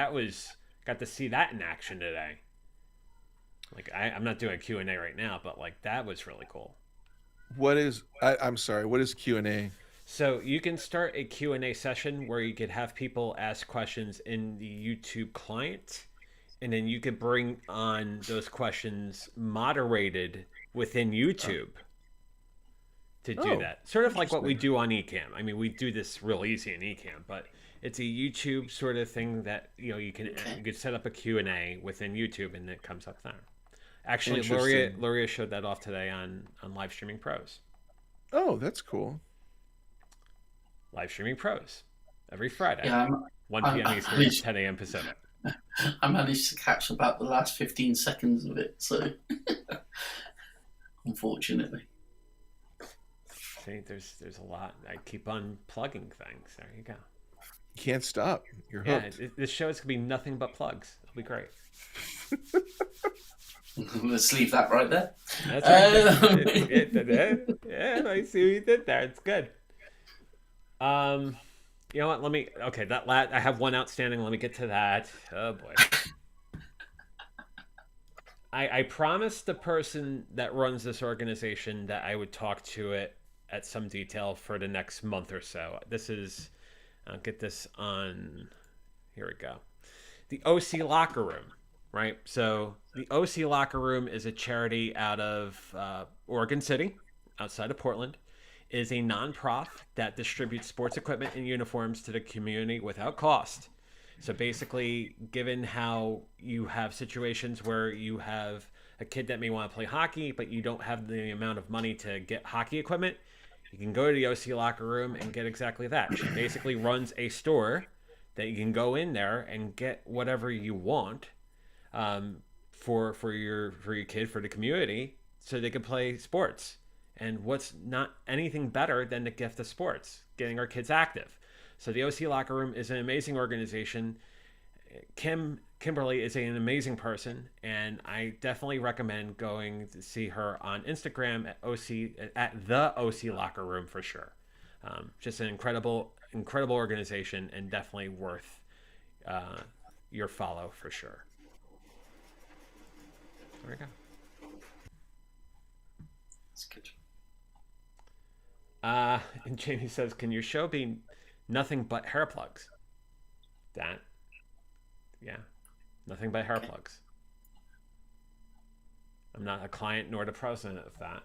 got to see that in action today. Like, I'm not doing Q&A right now, but like that was really cool. I'm sorry, what is Q&A? So you can start a Q&A session where you could have people ask questions in the YouTube client, and then you could bring on those questions moderated within YouTube. to do that. Sort of like what we do on Ecamm. I mean, we do this real easy in Ecamm, but it's a YouTube sort of thing that you could set up a Q&A within YouTube and it comes up there. Actually, Luria showed that off today on Live Streaming Pros. Oh, that's cool. Live Streaming Pros every Friday, Yeah, 1 p.m. Eastern, 10 a.m. Pacific. I managed to catch about the last 15 seconds of it, so unfortunately. See, there's a lot. I keep on plugging things. There you go. You can't stop. You're hooked. Yeah, this show is going to be nothing but plugs. It'll be great. Let's leave that right there. That's right. Yeah, I see what you did there. It's good. You know what? I have one outstanding. Let me get to that. Oh boy. I promised the person that runs this organization that I would talk to it at some detail for the next month or so. I'll get this on. Here we go. The OC Locker Room, right? So the OC Locker Room is a charity out of Oregon City, outside of Portland. Is a nonprofit that distributes sports equipment and uniforms to the community without cost. So basically, given how you have situations where you have a kid that may want to play hockey, but you don't have the amount of money to get hockey equipment, you can go to the OC Locker Room and get exactly that. She basically runs a store that you can go in there and get whatever you want for your kid, for the community, so they can play sports. And what's not anything better than the gift of sports, getting our kids active. So the OC Locker Room is an amazing organization. Kimberly is an amazing person, and I definitely recommend going to see her on Instagram at the OC Locker Room for sure. Just an incredible organization, and definitely worth your follow for sure. There we go. That's good. And Jamie says, "Can your show be nothing but hair plugs?" Nothing but hair plugs. I'm not a client nor the president of that.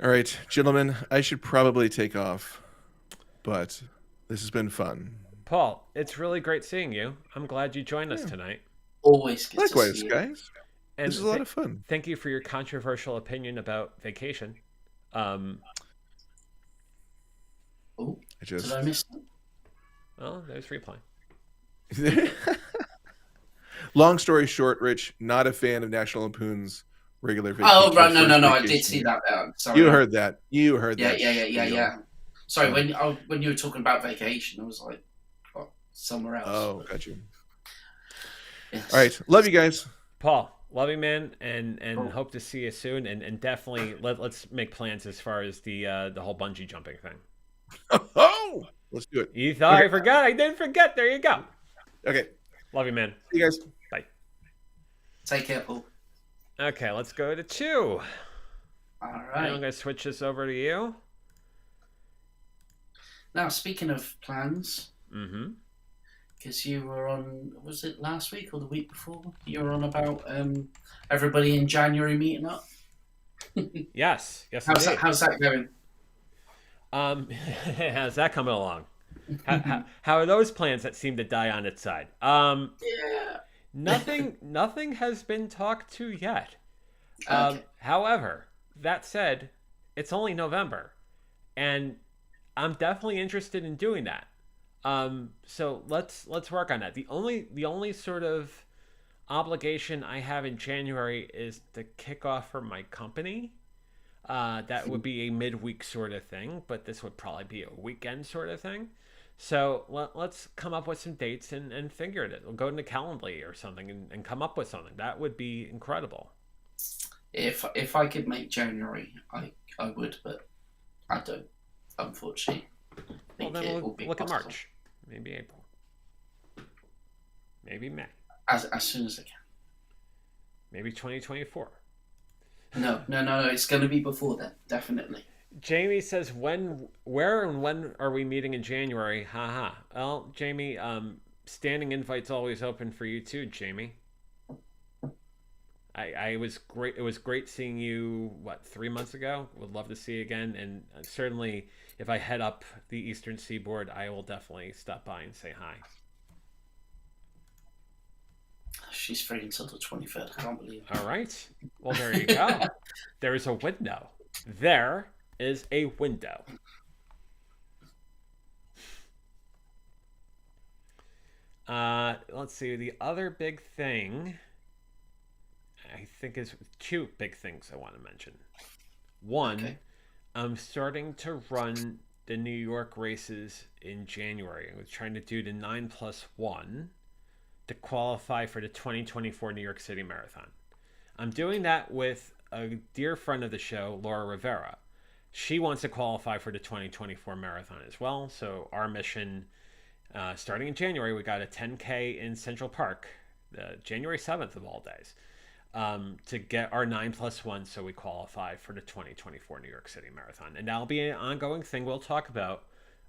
All right, gentlemen, I should probably take off, but this has been fun. Paul, it's really great seeing you. I'm glad you joined us tonight. Always good Likewise, to see you. guys. And this is a lot of fun. Thank you for your controversial opinion about vacation. Oh, did I miss that? Well, there's replay. Long story short, Rich, not a fan of National Lampoon's regular vacation. Oh, right. No. I did see that. Sorry. You heard that. Yeah. Sorry, when you were talking about vacation, I was like, oh, somewhere else. Oh, got you. Yes. All right. Love you guys. Paul, love you, man, and hope to see you soon. And definitely let's make plans as far as the whole bungee jumping thing. Oh, let's do it. You thought I forgot? I didn't forget. There you go. Okay. Love you, man. See you guys. Bye. Take care, Paul. Okay, let's go to Chew. All right. I'm going to switch this over to you. Now, speaking of plans, Mm-hmm. because you were on, was it last week or the week before? You were on about everybody in January meeting up. Yes. How's that going? How's that coming along? How are those plans that seem to die on its side? Yeah. Nothing has been talked to yet. Okay. However, that said, it's only November, and I'm definitely interested in doing that. So let's work on that. The only sort of obligation I have in January is the kickoff for my company. That would be a midweek sort of thing, but this would probably be a weekend sort of thing. So let's come up with some dates and figure it. We'll go into Calendly or something and come up with something. That would be incredible. If I could make January, I would, but I don't, unfortunately. Well, then we'll look at March, maybe April, maybe May, as soon as I can. maybe 2024. No. It's going to be before then, definitely. Jamie says, where and when are we meeting in January? Haha. Well, Jamie, standing invite's always open for you too, Jamie. I was great. It was great seeing you. What, 3 months ago? Would love to see you again. And certainly, if I head up the Eastern Seaboard, I will definitely stop by and say hi. She's free until the 23rd. I can't believe it. All right. Well, there you go. There is a window. There is a window. Let's see. The other big thing, I think, is two big things I want to mention. One, Okay. I'm starting to run the New York races in January. I was trying to do the 9+1 to qualify for the 2024 New York City Marathon. I'm doing that with a dear friend of the show, Laura Rivera. She wants to qualify for the 2024 marathon as well. So our mission, starting in January, we got a 10K in Central Park, January 7th of all days, to get our 9+1 so we qualify for the 2024 New York City Marathon. And that'll be an ongoing thing we'll talk about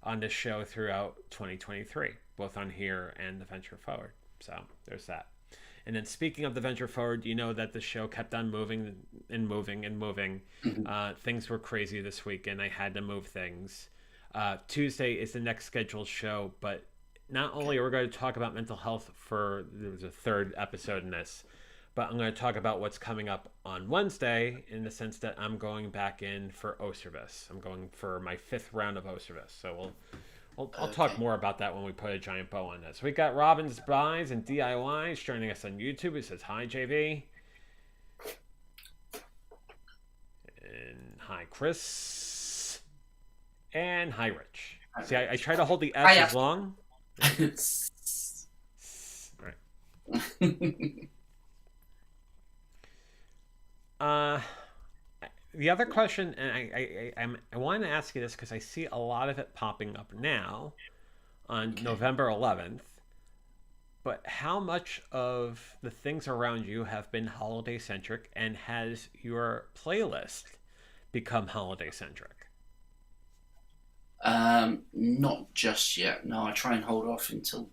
on this show throughout 2023, both on here and the Venture Forward. So there's that. And then speaking of the Venture Forward, you know that the show kept on moving and moving and moving. Things were crazy this week, and I had to move things. Tuesday is the next scheduled show, but not only are we going to talk about mental health for there's a third episode in this, but I'm going to talk about what's coming up on Wednesday in the sense that I'm going back in for O-Service. I'm going for my 5th round of O-Service. So I'll talk more about that when we put a giant bow on this. We got Robin's Buys and DIYs joining us on YouTube. He says, hi, JV. And hi, Chris. And hi, Rich. See, I try to hold the S as long. Right. The other question, and I want to ask you this because I see a lot of it popping up now on November 11th, but how much of the things around you have been holiday centric, and has your playlist become holiday centric? Not just yet. No, I try and hold off until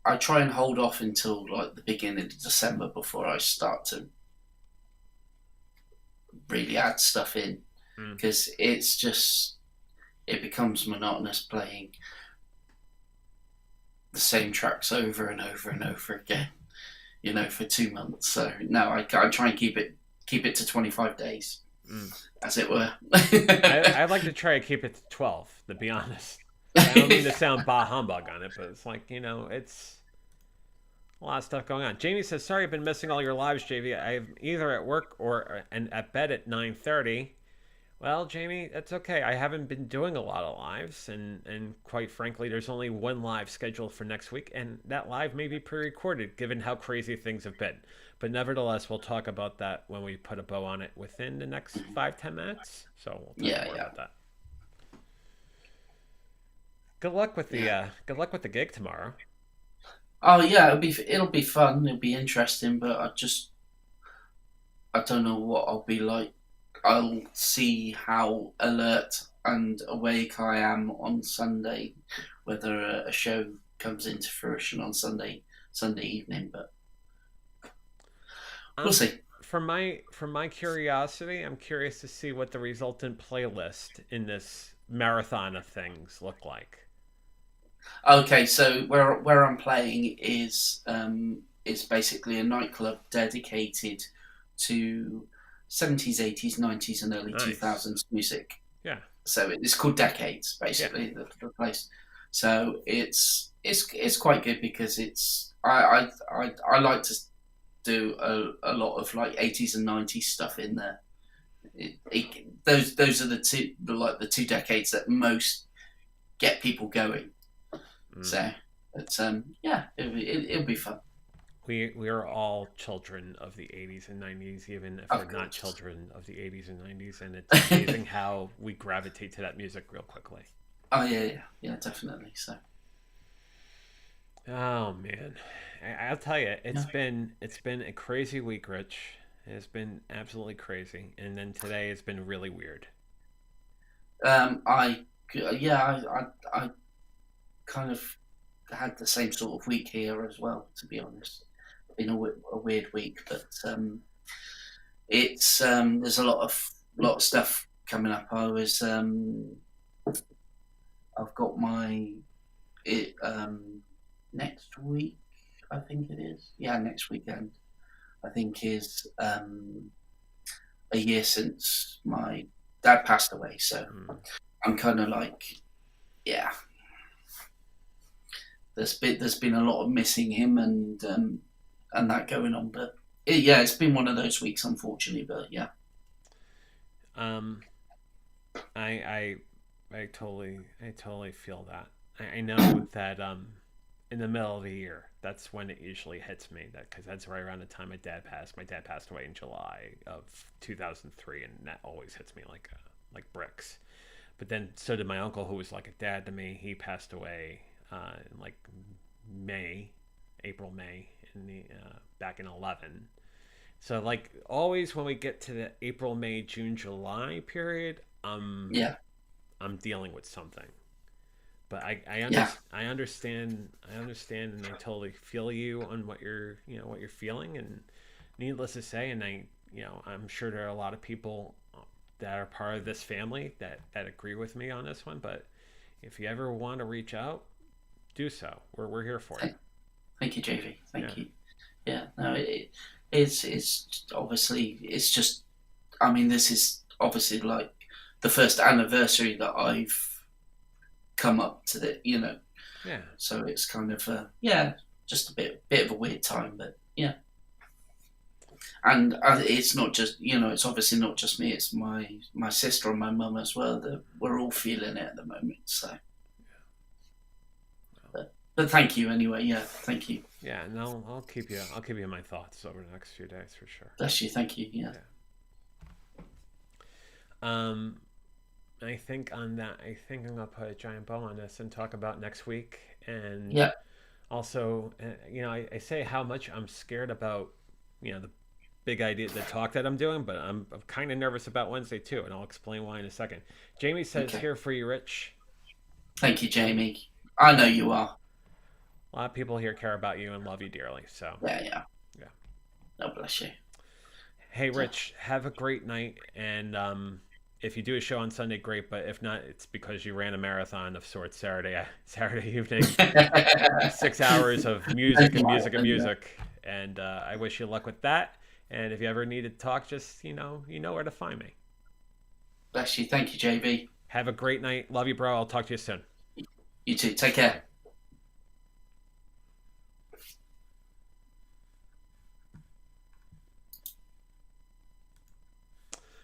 like the beginning of December before I start to really add stuff in, because it becomes monotonous playing the same tracks over and over and over again, for 2 months. So no, I try and keep it to 25 days, as it were. I'd like to try to keep it to 12, to be honest. I don't mean to sound bah humbug on it, but it's like, it's a lot of stuff going on. Jamie says, sorry, I've been missing all your lives, JV. I'm either at work and at bed at 9:30. Well, Jamie, that's okay. I haven't been doing a lot of lives, and quite frankly, there's only one live scheduled for next week, and that live may be pre-recorded, given how crazy things have been. But nevertheless, we'll talk about that when we put a bow on it within the next 5-10 minutes. So we'll talk more about that. Good luck with the gig tomorrow. Oh yeah, it'll be fun. It'll be interesting, but I don't know what I'll be like. I'll see how alert and awake I am on Sunday, whether a show comes into fruition on Sunday evening. But we'll see. From my curiosity, I'm curious to see what the resultant playlist in this marathon of things look like. Okay, so where I'm playing is basically a nightclub dedicated to 70s, 80s, 90s, and early 2000s music. Yeah. So it's called Decades, basically, the place. So it's quite good because I like to do a lot of like 80s and 90s stuff in there. Those are the two decades that most get people going. So it's it'll be fun. We are all children of the 80s and 90s, even if we're not children of the 80s and 90s, and it's amazing how we gravitate to that music real quickly. Oh yeah, definitely. So. Oh man, I'll tell you, it's been a crazy week, Rich. It's been absolutely crazy, and then today has been really weird. I kind of had the same sort of week here as well, to be honest. been a weird week, but it's there's a lot of stuff coming up. I've got my it next week, I think it is. Yeah, next weekend, I think is a year since my dad passed away. So I'm kind of like, yeah, there's been a lot of missing him and that going on, but it's been one of those weeks, unfortunately. But yeah, I totally feel that. I know that in the middle of the year, that's when it usually hits me. That because that's right around the time my dad passed. My dad passed away in July of 2003, and that always hits me like bricks. But then so did my uncle, who was like a dad to me. He passed away in like May, April, May, in the back in 11. So like always when we get to the April, May, June, July period, yeah, I'm dealing with something. But yeah, I understand and I totally feel you on what you're feeling, and needless to say, and I'm sure there are a lot of people that are part of this family that agree with me on this one. But if you ever want to reach out, do so. We're here for you. Thank you, JV. Yeah. Thank you. Yeah, no, it's obviously it's just. I mean, this is obviously like the first anniversary that I've come up to the. Yeah. So it's kind of just a bit of a weird time, but yeah. And it's not just it's obviously not just me. It's my sister and my mum as well. That we're all feeling it at the moment. So, but thank you anyway. Yeah, thank you. Yeah, no, I'll keep you in my thoughts over the next few days for sure. Bless you. Thank you. Yeah. I think on that, I think I'm gonna put a giant bow on this and talk about next week, and Yeah. also, I say how much I'm scared about, the big idea, the talk that I'm doing, but I'm kind of nervous about Wednesday too, and I'll explain why in a second. Jamie says, Okay. here for you, Rich. Thank you, Jamie. I know you are. A lot of people here care about you and love you dearly. So Yeah. yeah. God bless you. Hey, Rich, have a great night, and if you do a show on Sunday, great. But if not, it's because you ran a marathon of sorts Saturday evening, 6 hours of music and music and music. And I wish you luck with that. And if you ever need to talk, just you know where to find me. Bless you. Thank you, JB. Have a great night. Love you, bro. I'll talk to you soon. You too. Take care.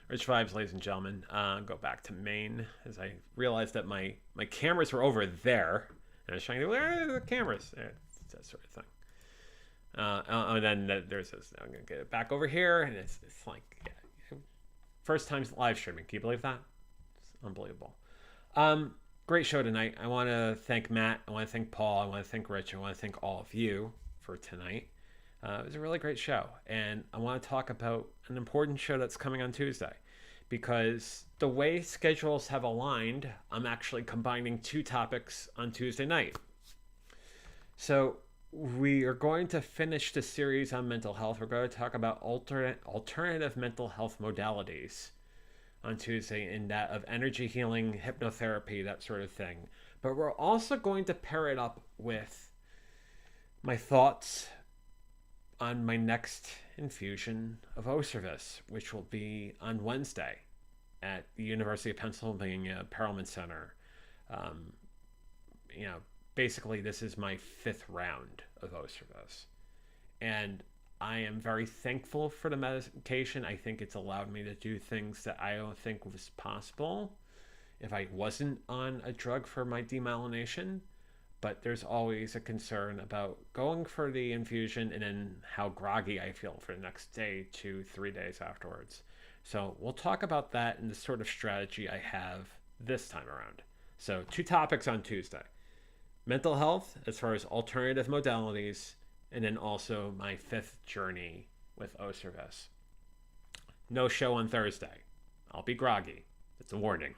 Rich vibes, ladies and gentlemen. Go back to Maine as I realized that my cameras were over there, and I was trying to where are the cameras? It's that sort of thing. And then there's this. I'm gonna get it back over here, and it's like first time live streaming. Can you believe that? It's unbelievable. Great show tonight. I want to thank Matt. I want to thank Paul. I want to thank Rich. I want to thank all of you for tonight. It was a really great show, and I want to talk about an important show that's coming on Tuesday, because the way schedules have aligned, I'm actually combining two topics on Tuesday night. So we are going to finish the series on mental health. We're going to talk about alternative mental health modalities on Tuesday, in that of energy healing, hypnotherapy, that sort of thing. But we're also going to pair it up with my thoughts on my next infusion of Oservis, which will be on Wednesday at the University of Pennsylvania Perelman Center. Basically, this is my 5th round of Oservis. And I am very thankful for the medication. I think it's allowed me to do things that I don't think was possible if I wasn't on a drug for my demyelination. But there's always a concern about going for the infusion and then how groggy I feel for the next day to 3 days afterwards. So we'll talk about that and the sort of strategy I have this time around. So 2 topics on Tuesday. Mental health as far as alternative modalities, and then also my 5th journey with Oservis. No show on Thursday. I'll be groggy. It's a warning.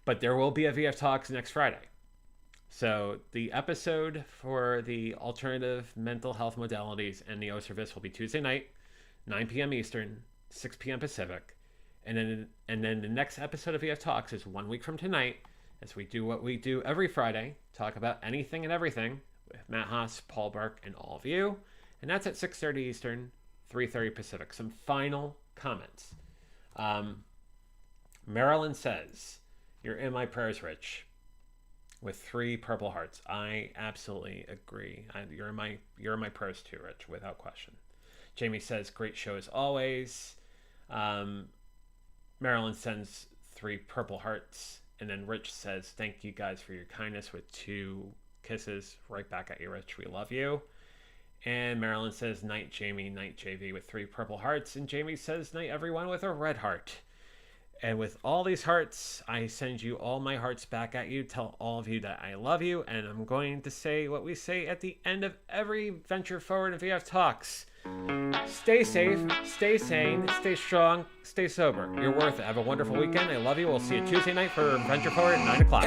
But there will be a VF Talks next Friday. So the episode for the alternative mental health modalities and the O service will be Tuesday night, 9 p.m. Eastern, 6 p.m. Pacific. And then the next episode of VF Talks is 1 week from tonight, as we do what we do every Friday, talk about anything and everything with Matt Haas, Paul Burke, and all of you. And that's at 6:30 Eastern, 3:30 Pacific. Some final comments. Marilyn says, "You're in my prayers, Rich," with 3 purple hearts. I absolutely agree. You're in my prayers too, Rich, without question. Jamie says, "Great show as always." Marilyn sends 3 purple hearts. And then Rich says, "Thank you guys for your kindness," with 2 kisses right back at you, Rich. We love you. And Marilyn says, "Night, Jamie, night, JV," with 3 purple hearts. And Jamie says, "Night, everyone," with a red heart. And with all these hearts, I send you all my hearts back at you. Tell all of you that I love you. And I'm going to say what we say at the end of every Venture Forward and VF Talks. Stay safe, stay sane, stay strong, stay sober. You're worth it. Have a wonderful weekend. I love you. We'll see you Tuesday night for Venture Forward at 9 o'clock.